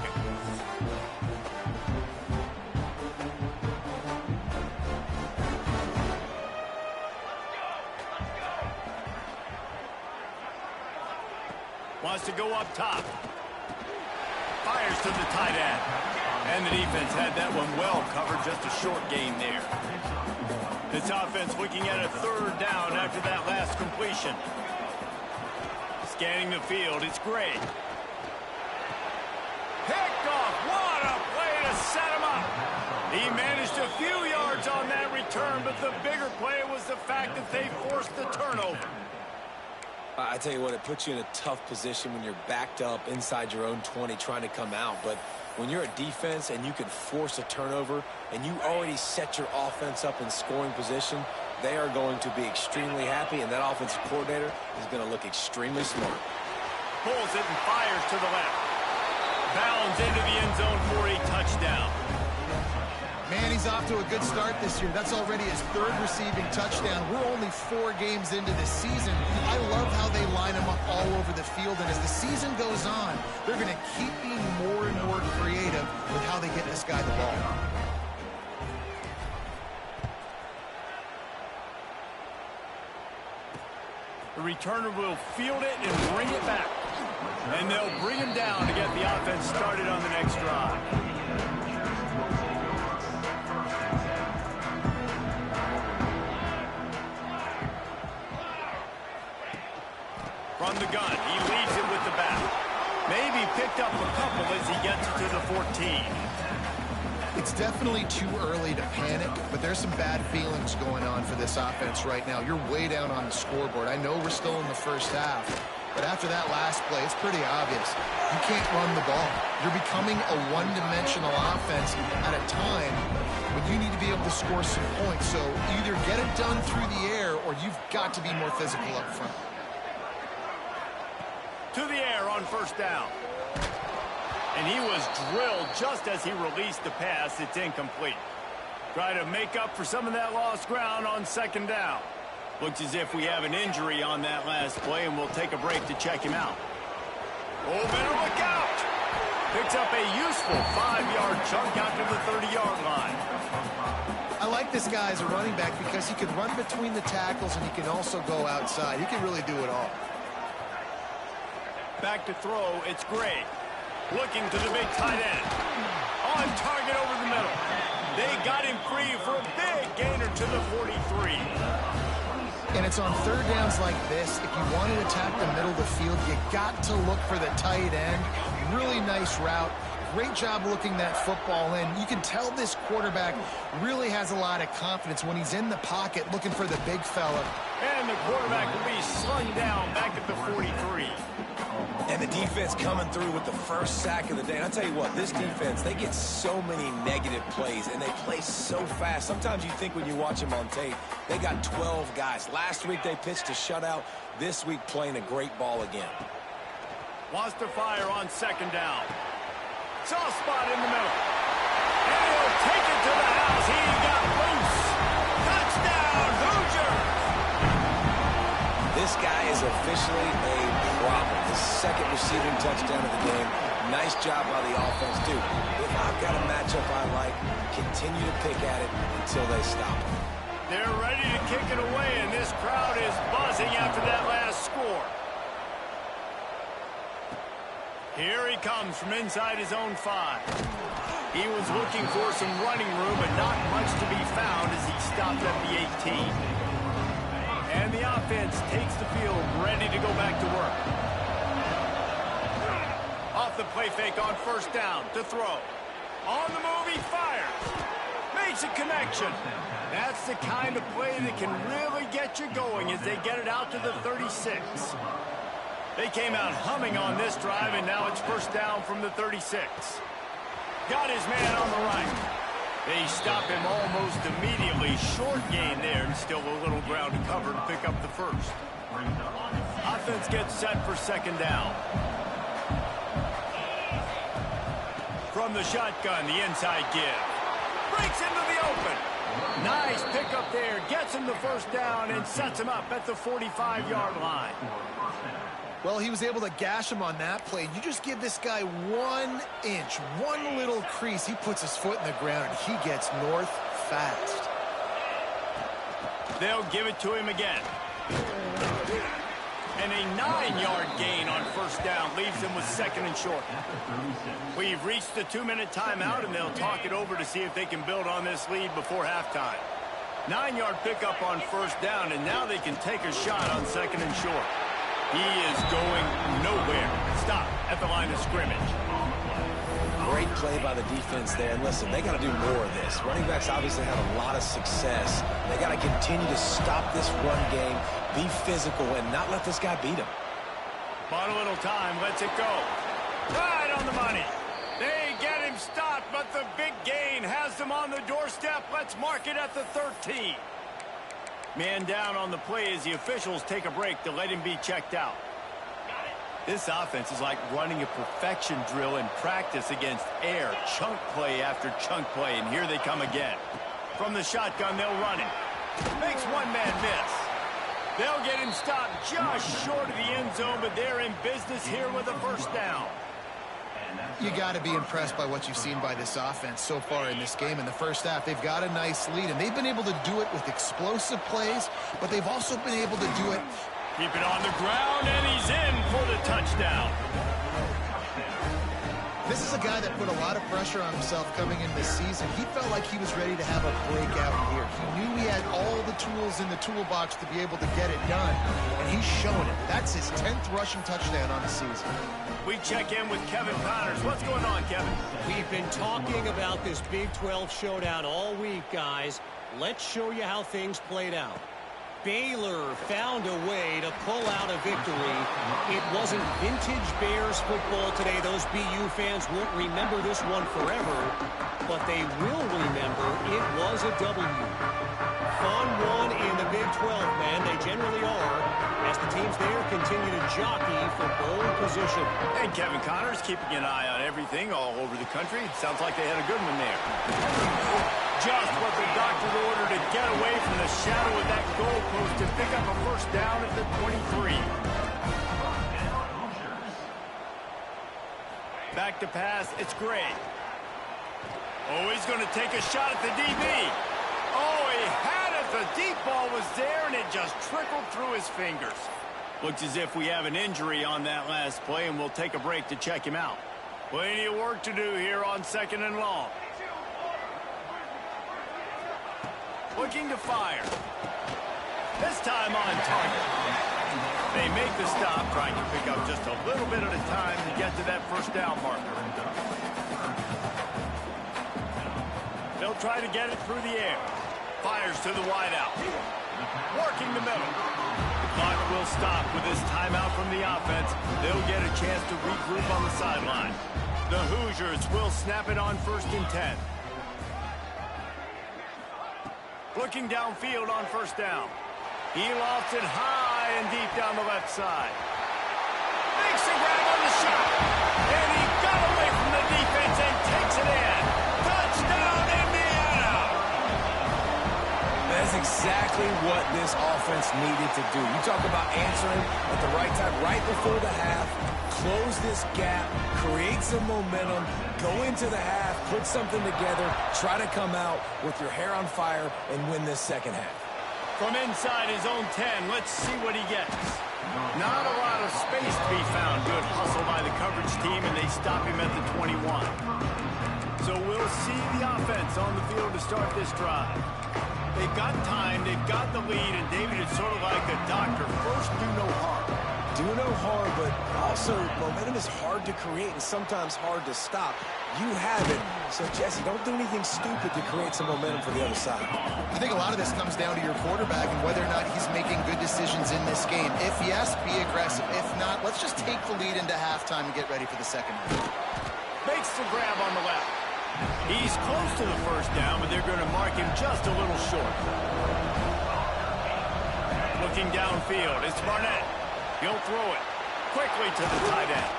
S1: Wants to go up top. Fires to the tight end. And the defense had that one well covered, just a short gain there. This offense looking at a 3rd down after that last completion. Scanning the field, it's Gray. Picked off, what a play to set him up. He managed a few yards on that return, but the bigger play was the fact that they forced the turnover.
S3: I tell you what, it puts you in a tough position when you're backed up inside your own 20 trying to come out. But when you're a defense and you can force a turnover and you already set your offense up in scoring position, they are going to be extremely happy, and that offensive coordinator is going to look extremely smart.
S1: Pulls it and fires to the left. Bounds into the end zone for a touchdown.
S2: Man, he's off to a good start this year. That's already his 3rd receiving touchdown. We're only 4 games into this season. I love how they line him up all over the field, and as the season goes on, they're going to keep being more and more creative with how they get this guy the ball.
S1: The returner will field it and bring it back. And they'll bring him down to get the offense started on the next drive. From the gun, he leads it with the bat. Maybe picked up a couple as he gets to the 14.
S2: It's definitely too early to panic, but there's some bad feelings going on for this offense right now. You're way down on the scoreboard. I know we're still in the first half, but after that last play, it's pretty obvious. You can't run the ball. You're becoming a one-dimensional offense at a time when you need to be able to score some points. So either get it done through the air or you've got to be more physical up front.
S1: To the air on first down. And he was drilled just as he released the pass. It's incomplete. Try to make up for some of that lost ground on second down. Looks as if we have an injury on that last play, and we'll take a break to check him out. Oh, better look out. Picks up a useful 5-yard chunk out to the 30-yard line.
S2: I like this guy as a running back because he can run between the tackles and he can also go outside. He can really do it all.
S1: Back to throw, it's Gray. Looking to the big tight end. On target over the middle. They got him free for a big gainer to the 43.
S2: And it's on third downs like this. If you want to attack the middle of the field, you got to look for the tight end. Really nice route. Great job looking that football in. You can tell this quarterback really has a lot of confidence when he's in the pocket looking for the big fella.
S1: And the quarterback will be slung down back at the 43.
S3: And the defense coming through with the first sack of the day. And I'll tell you what, this defense, they get so many negative plays, and they play so fast. Sometimes you think when you watch them on tape, they got 12 guys. Last week they pitched a shutout. This week playing a great ball again.
S1: Wants to fire on second down. Soft spot in the middle. And he'll take it to the house. He got loose. Touchdown, Hoosier!
S3: This guy is officially a problem. His second receiving touchdown of the game. Nice job by the offense, too. If I've got a matchup I like, continue to pick at it until they stop it.
S1: They're ready to kick it away, and this crowd is buzzing after that last score. Here he comes from inside his own 5. He was looking for some running room, but not much to be found as he stopped at the 18. And the offense takes the field, ready to go back to work. Off the play fake on first down to throw. On the move, he fires. Makes a connection. That's the kind of play that can really get you going as they get it out to the 36. They came out humming on this drive, and now it's first down from the 36. Got his man on the right. They stop him almost immediately. Short gain there, and still a little ground to cover to pick up the first. Offense gets set for second down. From the shotgun, the inside give. Breaks into the open. Nice pickup there. Gets him the first down and sets him up at the 45-yard line.
S2: Well, he was able to gash him on that play. You just give this guy 1 inch, one little crease. He puts his foot in the ground, and he gets north fast.
S1: They'll give it to him again. And a 9-yard gain on first down leaves him with second and short. We've reached the 2-minute timeout, and they'll talk it over to see if they can build on this lead before halftime. 9-yard pickup on first down, and now they can take a shot on second and short. He is going nowhere. Stop at the line of scrimmage.
S3: Great play by the defense there. And listen, they got to do more of this. Running backs obviously had a lot of success. They got to continue to stop this run game, be physical, and not let this guy beat him.
S1: Bought a little time, lets it go. Right on the money. They get him stopped, but the big gain has them on the doorstep. Let's mark it at the 13. Man down on the play as the officials take a break to let him be checked out. This offense is like running a perfection drill in practice against air. Chunk play after chunk play, and here they come again. From the shotgun, they'll run it. Makes one man miss. They'll get him stopped just short of the end zone, but they're in business here with a first down.
S2: You got to be impressed by what you've seen by this offense so far in this game. In the first half, they've got a nice lead, and they've been able to do it with explosive plays, but they've also been able to do it.
S1: Keep it on the ground, and he's in for the touchdown.
S2: This is a guy that put a lot of pressure on himself coming in this season. He felt like he was ready to have a breakout year. He knew he had all the tools in the toolbox to be able to get it done, and he's showing it. That's his 10th rushing touchdown on the season.
S1: We check in with Kevin Connors. What's going on, Kevin?
S4: We've been talking about this Big 12 showdown all week, guys. Let's show you how things played out. Baylor found a way to pull out a victory. It wasn't vintage Bears football today. Those BU fans won't remember this one forever, but they will remember it was a W. Fun one in the Big 12, man. They generally are, as the teams there continue to jockey for pole position.
S1: And Kevin Connors keeping an eye on everything all over the country. Sounds like they had a good one there. Just what the doctor ordered to get away from the shadow of that goalpost and pick up a first down at the 23. Back to pass, it's Gray. Oh, he's going to take a shot at the DB. Oh, he had it. The deep ball was there, and it just trickled through his fingers. Looks as if we have an injury on that last play, and we'll take a break to check him out. Plenty of work to do here on 2nd and long. Looking to fire. This time on target. They make the stop, trying to pick up just a little bit at a time to get to that first down marker. They'll try to get it through the air. Fires to the wideout. Working the middle. The clock will stop with this timeout from the offense. They'll get a chance to regroup on the sideline. The Hoosiers will snap it on 1st and 10. Looking downfield on first down. He lofts it high and deep down the left side. Makes a grab on the shot. And he got away from the defense and takes it in. Touchdown, Indiana!
S3: That's exactly what this offense needed to do. You talk about answering at the right time, right before the half, close this gap, create some momentum, go into the half, put something together, try to come out with your hair on fire and win this second half.
S1: From inside his own 10, let's see what he gets. Not a lot of space to be found. Good hustle by the coverage team, and they stop him at the 21. So we'll see the offense on the field to start this drive. They've got time, they've got the lead, and David is sort of like a doctor. First, do no harm.
S3: Do no harm, but also momentum is hard to create and sometimes hard to stop. You have it, so Jesse, don't do anything stupid to create some momentum for the other side.
S2: I think a lot of this comes down to your quarterback and whether or not he's making good decisions in this game. If yes, be aggressive. If not, let's just take the lead into halftime and get ready for the second half.
S1: Makes the grab on the left. He's close to the first down, but they're going to mark him just a little short. Looking downfield, it's Barnett. He'll throw it quickly to the tight end.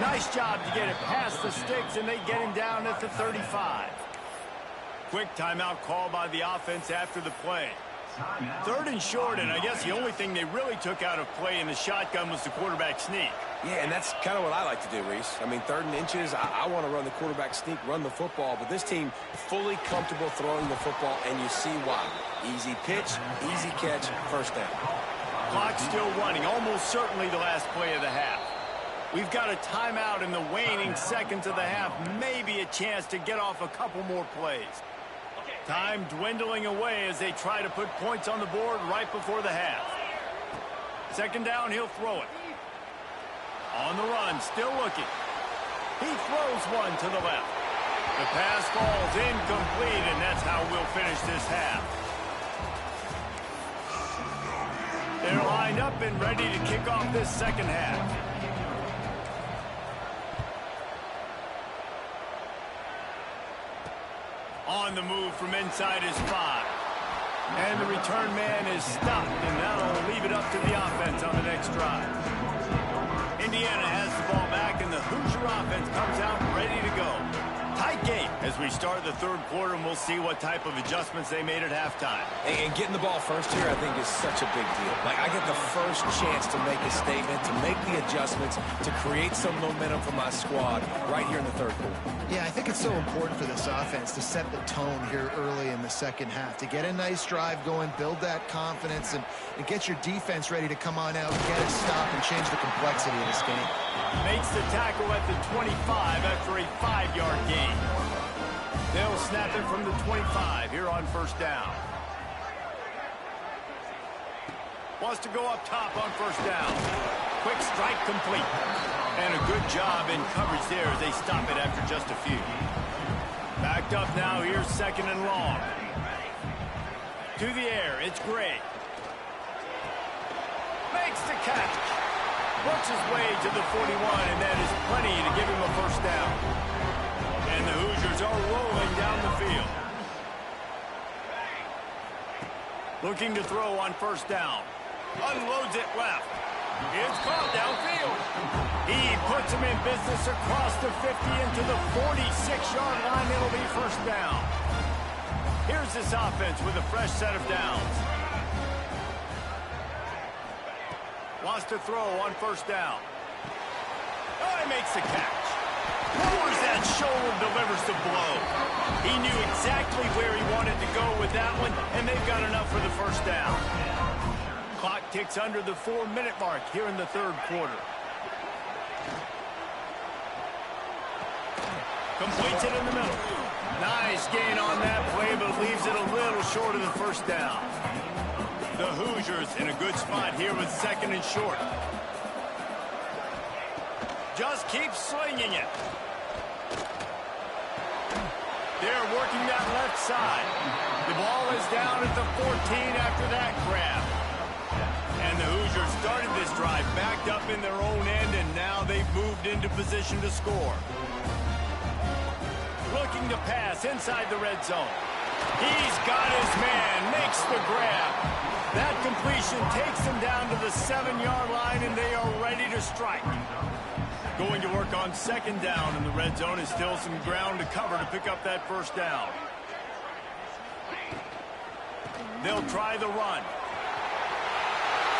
S1: Nice job to get it past the sticks, and they get him down at the 35. Quick timeout call by the offense after the play. 3rd and short, and I guess the only thing they really took out of play in the shotgun was the quarterback sneak.
S3: Yeah, and that's kind of what I like to do, Reese. I mean, 3rd and inches, I want to run the quarterback sneak, run the football, but this team fully comfortable throwing the football, and you see why. Easy pitch, easy catch, first down.
S1: Clock still running, almost certainly the last play of the half. We've got a timeout in the waning seconds of the half, maybe a chance to get off a couple more plays. Time dwindling away as they try to put points on the board right before the half. 2nd down, he'll throw it. On the run, still looking. He throws one to the left. The pass falls incomplete, and that's how we'll finish this half. They're lined up and ready to kick off this second half. On the move from inside his 5. And the return man is stopped, and that'll leave it up to the offense on the next drive. Indiana has the ball back, and the Hoosier offense comes out ready to go. Tight game as we start the 3rd quarter, and we'll see what type of adjustments they made at halftime.
S3: And getting the ball first here, I think, is such a big deal. Like, I get the first chance to make a statement, to make the adjustments, to create some momentum for my squad right here in the 3rd quarter.
S2: Yeah, I think it's so important for this offense to set the tone here early in the second half, to get a nice drive going, build that confidence, and get your defense ready to come on out, get a stop, and change the complexity of this game.
S1: Makes the tackle at the 25 after a 5-yard gain. They'll snap it from the 25 here on first down. Wants to go up top on first down. Quick strike complete. And a good job in coverage there as they stop it after just a few. Backed up now, here's second and long. To the air, it's Gray. Makes the catch. Works his way to the 41, and that is plenty to give him a first down. And the Hoosiers are rolling down the field. Looking to throw on first down. Unloads it left. It's caught downfield. He puts him in business across the 50 into the 46-yard line. It'll be first down. Here's this offense with a fresh set of downs. Wants to throw on first down. Oh, he makes the catch. Lowers that shoulder, delivers the blow. He knew exactly where he wanted to go with that one, and they've got enough for the first down. Clock ticks under the 4-minute mark here in the third quarter. Completes it in the middle. Nice gain on that play, but leaves it a little short of the first down. The Hoosiers in a good spot here with second and short. Just keeps slinging it. They're working that left side. The ball is down at the 14 after that grab. And the Hoosiers started this drive backed up in their own end, and now they've moved into position to score. Looking to pass inside the red zone. He's got his man, makes the grab. That completion takes them down to the 7-yard line, and they are ready to strike. Going to work on second down in the red zone is still some ground to cover to pick up that first down. They'll try the run.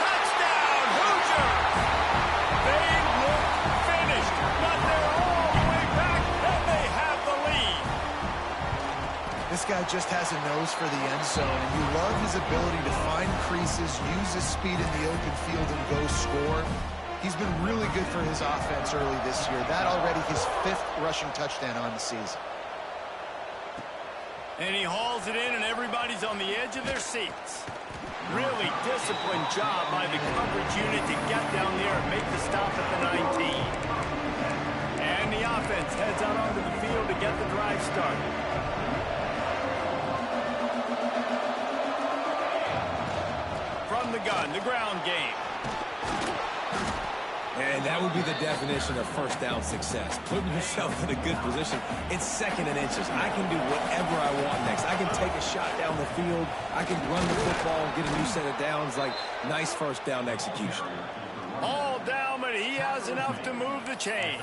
S1: Touchdown, Hoosiers! They look finished, but they're all the way back, and they have the lead.
S2: This guy just has a nose for the end zone, and you love his ability to find creases, use his speed in the open field, and go score. He's been really good for his offense early this year. That already his 5th rushing touchdown on the season.
S1: And he hauls it in, and everybody's on the edge of their seats. Really disciplined job by the coverage unit to get down there and make the stop at the 19. And the offense heads out onto the field to get the drive started. From the gun, the ground game.
S3: And that would be the definition of first down success. Putting yourself in a good position. It's second and inches. I can do whatever I want next. I can take a shot down the field. I can run the football and get a new set of downs. Like, nice first down execution.
S1: All down, but he has enough to move the chains.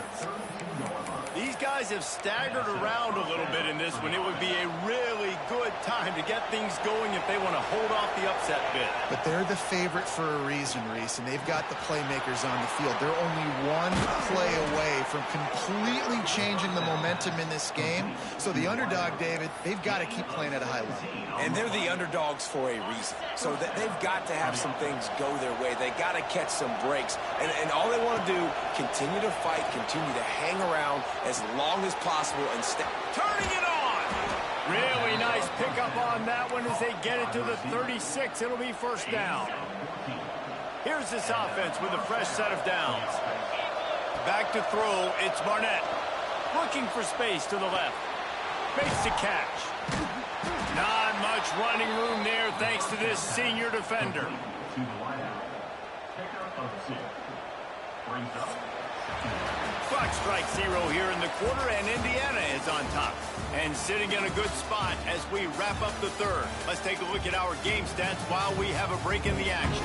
S1: These guys have staggered around a little bit in this one. It would be a really good time to get things going if they want to hold off the upset bid.
S2: But they're the favorite for a reason, Reese, and they've got the playmakers on the field. They're only one play away from completely changing the momentum in this game. So the underdog, David, they've got to keep playing at a high level.
S3: And they're the underdogs for a reason. So that they've got to have some things go their way. They got to catch some breaks. And all they want to do, continue to fight, continue to hang around as long as possible and stay.
S1: Turning it on! Really nice pickup on that one as they get it to the 36. It'll be first down. Here's this offense with a fresh set of downs. Back to throw, it's Barnett. Looking for space to the left. Makes the catch. Not much running room there thanks to this senior defender. Clock strikes 0 here in the quarter, and Indiana is on top. And sitting in a good spot as we wrap up the third. Let's take a look at our game stats while we have a break in the action.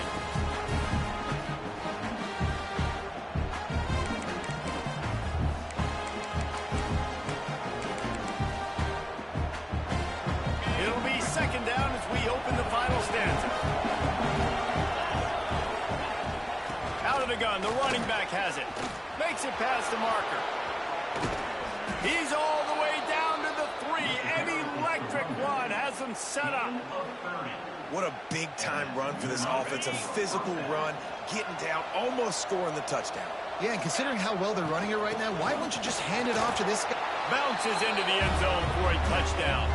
S1: It'll be second down as we open the final stanza. Out of the gun, the running back has it. Makes it past the marker. He's all the way down to the 3. An electric run has him set up.
S3: What a big-time run for this offense. A physical run, getting down, almost scoring the touchdown.
S2: Yeah, and considering how well they're running it right now, why wouldn't you just hand it off to this guy?
S1: Bounces into the end zone for a touchdown.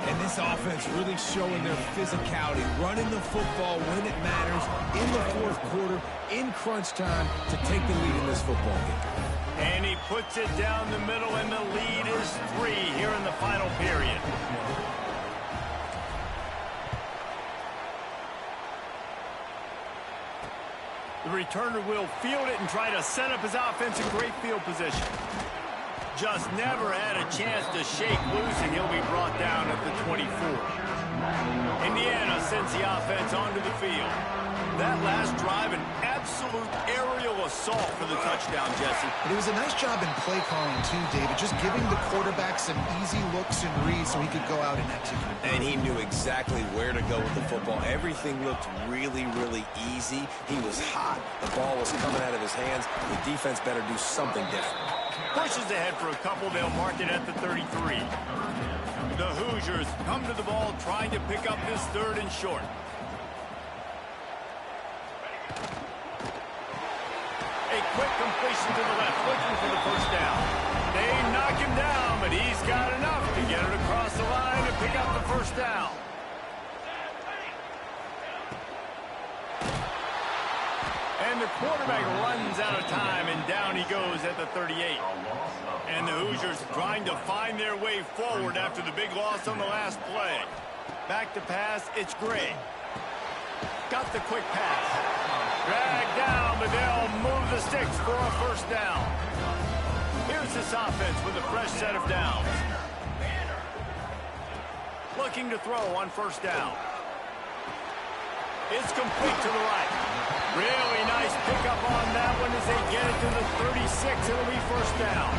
S3: And this offense really showing their physicality, running the football when it matters, in the fourth quarter, in crunch time, to take the lead in this football game.
S1: And he puts it down the middle, and the lead is 3 here in the final period. The returner will field it and try to set up his offense in great field position. Just never had a chance to shake loose, and he'll be brought down at the 24. Indiana sends the offense onto the field. That last drive, an absolute aerial assault for the touchdown, Jesse.
S2: It was a nice job in play calling, too, David, just giving the quarterback some easy looks and reads so he could go out and execute.
S3: And he knew exactly where to go with the football. Everything looked really, really easy. He was hot. The ball was coming out of his hands. The defense better do something different.
S1: Pushes ahead for a couple. They'll mark it at the 33. The Hoosiers come to the ball trying to pick up this 3rd and short. A quick completion to the left, looking for the first down. They knock him down, but he's got enough to get it across the line to pick up the first down. And the quarterback runs out of time, and down he goes at the 38. And the Hoosiers trying to find their way forward after the big loss on the last play. Back to pass, it's Gray. Got the quick pass. Dragged down, but they'll move the sticks for a first down. Here's this offense with a fresh set of downs. Looking to throw on first down. It's complete to the right. Really nice pickup on that one as they get it to the 36. It'll be first down.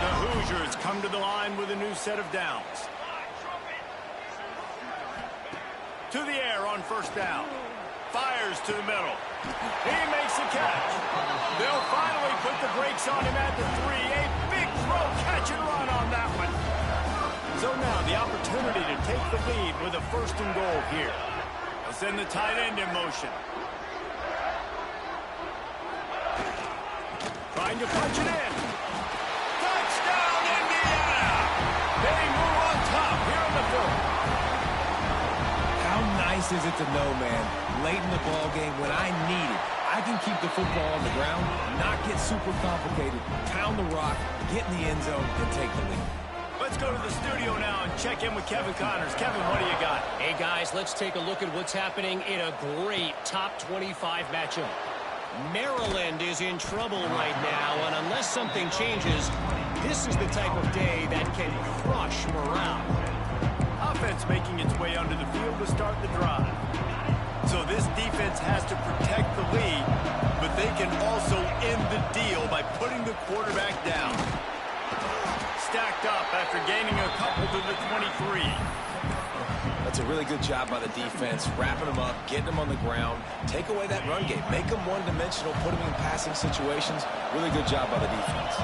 S1: The Hoosiers come to the line with a new set of downs. To the air on first down. Fires to the middle. He makes the catch. They'll finally put the brakes on him at the 3. A big throw, catch and run on that one. So now the opportunity to take the lead with a 1st and goal here. They'll send the tight end in motion. Trying to punch it in. Touchdown, Indiana! They move on top here in the 4th.
S3: How nice is it to know, man, late in the ball game when I need it, I can keep the football on the ground, not get super complicated, pound the rock, get in the end zone, and take the lead.
S1: Let's go to the studio now and check in with Kevin Connors. Kevin, what do you got?
S4: Hey, guys, let's take a look at what's happening in a great top 25 matchup. Maryland is in trouble right now, and unless something changes, this is the type of day that can crush morale.
S1: Offense making its way onto the field to start the drive. So this defense has to protect the lead, but they can also end the deal by putting the quarterback down. Stacked up after gaining a couple to the 23.
S3: That's a really good job by the defense, wrapping them up, getting them on the ground, take away that run game, make them one-dimensional, put them in passing situations. Really good job by the defense.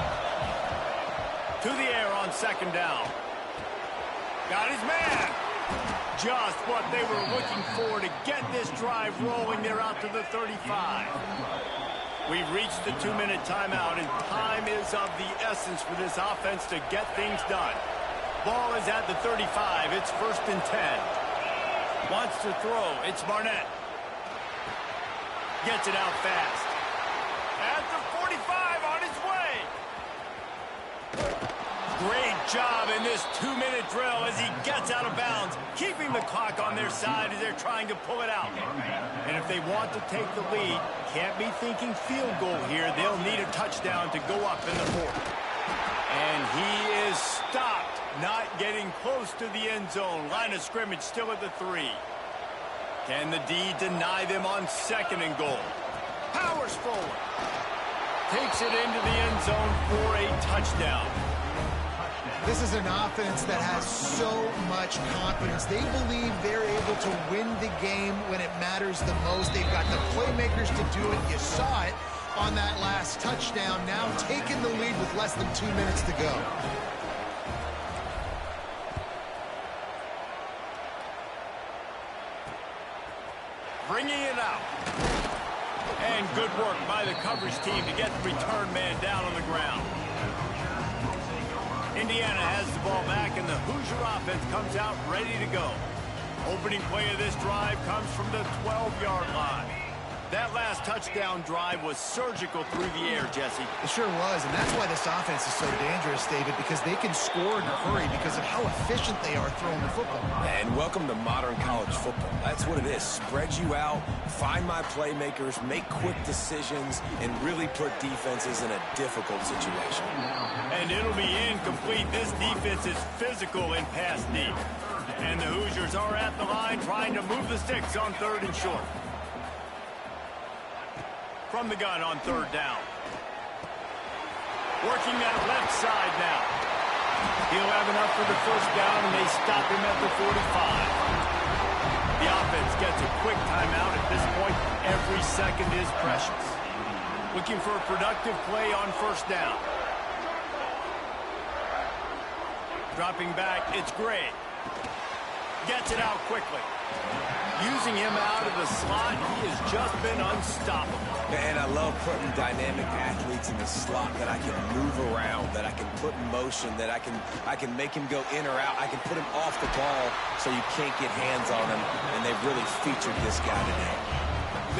S1: To the air on 2nd down. Got his man. Just what they were looking for to get this drive rolling. They're out to the 35. We've reached the 2-minute timeout, and time is of the essence for this offense to get things done. Ball is at the 35. It's 1st and 10. Wants to throw. It's Barnett. Gets it out fast. At the 45, on his way. Great job in this 2-minute drill as he gets out of bounds, keeping the clock on their side as they're trying to pull it out. And if they want to take the lead, can't be thinking field goal here. They'll need a touchdown to go up in the 4th. And he is stopped, not getting close to the end zone. Line of scrimmage still at the 3. Can the D deny them on 2nd and goal? Powers forward. Takes it into the end zone for a touchdown.
S2: This is an offense that has so much confidence. They believe they're able to win the game when it matters the most. They've got the playmakers to do it. You saw it on that last touchdown. Now taking the lead with less than 2 minutes to go. Bringing it out.
S1: And good work by the coverage team to get the return man down on the ground. Indiana has the ball back, and the Hoosier offense comes out ready to go. Opening play of this drive comes from the 12-yard line. That last touchdown drive was surgical through the air, Jesse.
S2: It sure was, and that's why this offense is so dangerous, David, because they can score in a hurry because of how efficient they are throwing the football.
S3: And welcome to modern college football. That's what it is. Spread you out, find my playmakers, make quick decisions, and really put defenses in a difficult situation.
S1: And it'll be incomplete. This defense is physical in pass deep. And the Hoosiers are at the line trying to move the sticks on 3rd and short. From the gun on 3rd down. Working that left side now. He'll have enough for the 1st down, and they stop him at the 45. The offense gets a quick timeout at this point. Every second is precious. Looking for a productive play on 1st down. Dropping back, it's Gray. Gets it out quickly. Using him out of the slot, he has just been unstoppable.
S3: And I love putting dynamic athletes in the slot that I can move around, that I can put in motion, that I can make him go in or out. I can put him off the ball so you can't get hands on him, and they've really featured this guy today.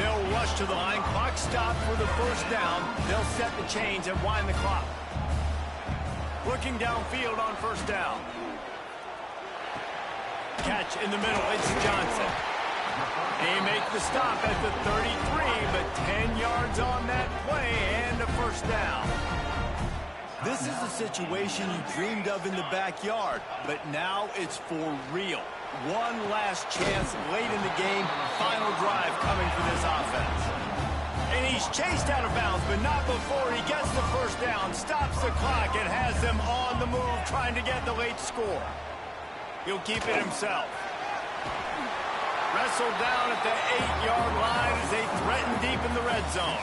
S1: They'll rush to the line. Clock stop for the 1st down. They'll set the chains and wind the clock. Looking downfield on 1st down. Catch in the middle. It's Johnson. They make the stop at the 33, but 10 yards on that play and a 1st down. This is a situation you dreamed of in the backyard, but now it's for real. One last chance late in the game. Final drive coming for this offense. And he's chased out of bounds, but not before he gets the 1st down, stops the clock, and has them on the move trying to get the late score. He'll keep it himself. Wrestled down at the 8-yard line as they threaten deep in the red zone.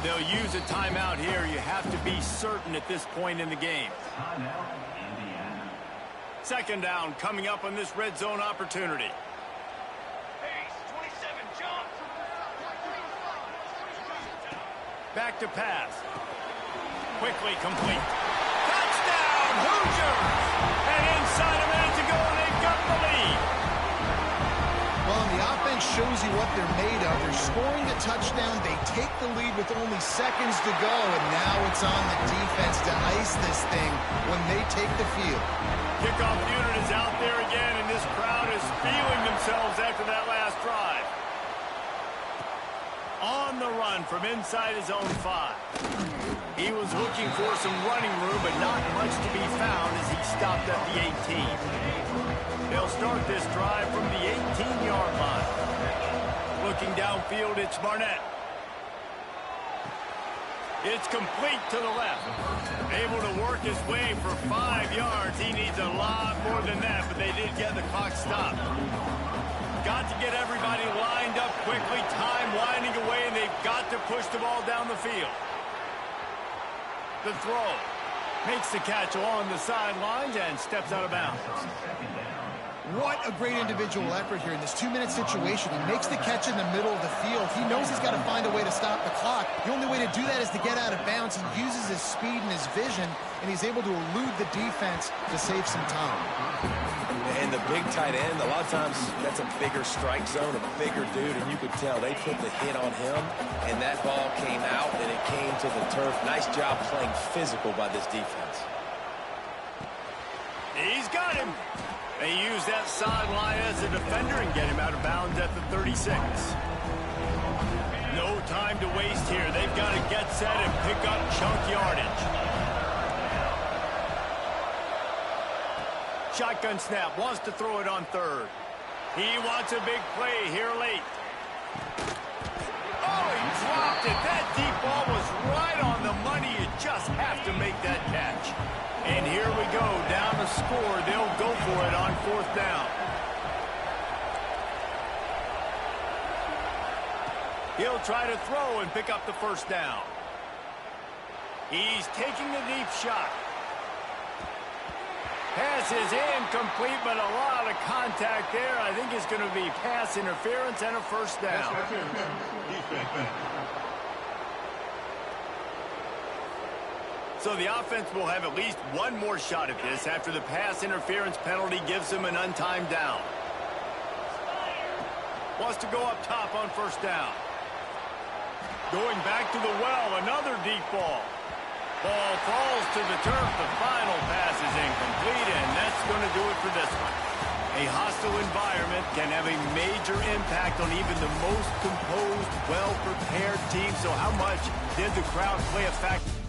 S1: They'll use a timeout here. You have to be certain at this point in the game. 2nd down coming up on this red zone opportunity. Back to pass. Quickly complete. Touchdown, Hoosiers! And inside a minute to go, they've got the lead.
S2: Well, the offense shows you what they're made of. They're scoring the touchdown. They take the lead with only seconds to go, and now it's on the defense to ice this thing when they take the field.
S1: Kickoff unit is out there again, and this crowd is feeling themselves after that last drive. On the run from inside his own 5. He was looking for some running room, but not much to be found as he stopped at the 18. They'll start this drive from the 18-yard line. Looking downfield, it's Barnett. It's complete to the left. Able to work his way for 5 yards. He needs a lot more than that, but they did get the clock stopped. Got to get everybody lined up quickly. Time winding away, and they've got to push the ball down the field. The throw. Makes the catch along the sidelines and steps out of bounds.
S2: What a great individual effort here in this 2-minute situation. He makes the catch in the middle of the field. He knows he's got to find a way to stop the clock. The only way to do that is to get out of bounds. He uses his speed and his vision, and he's able to elude the defense to save some time.
S3: And the big tight end, a lot of times that's a bigger strike zone, a bigger dude, and you could tell they put the hit on him, and that ball came out, and it came to the turf. Nice job playing physical by this defense.
S1: He's got him. They use that sideline as a defender and get him out of bounds at the 36. No time to waste here. They've got to get set and pick up chunk yardage. Shotgun snap, wants to throw it on 3rd. He wants a big play here late. Oh, he dropped it. That deep ball was right on the money. You just have to make that catch. And here we go, down the score. They'll go for it on 4th down. He'll try to throw and pick up the 1st down. He's taking a deep shot. Pass is incomplete, but a lot of contact there. I think it's going to be pass interference and a first down. So the offense will have at least one more shot at this after the pass interference penalty gives them an untimed down. Wants to go up top on first down. Going back to the well, another deep ball. Ball falls to the turf. The final pass is incomplete, and that's going to do it for this one. A hostile environment can have a major impact on even the most composed, well-prepared team. So how much did the crowd play a factor?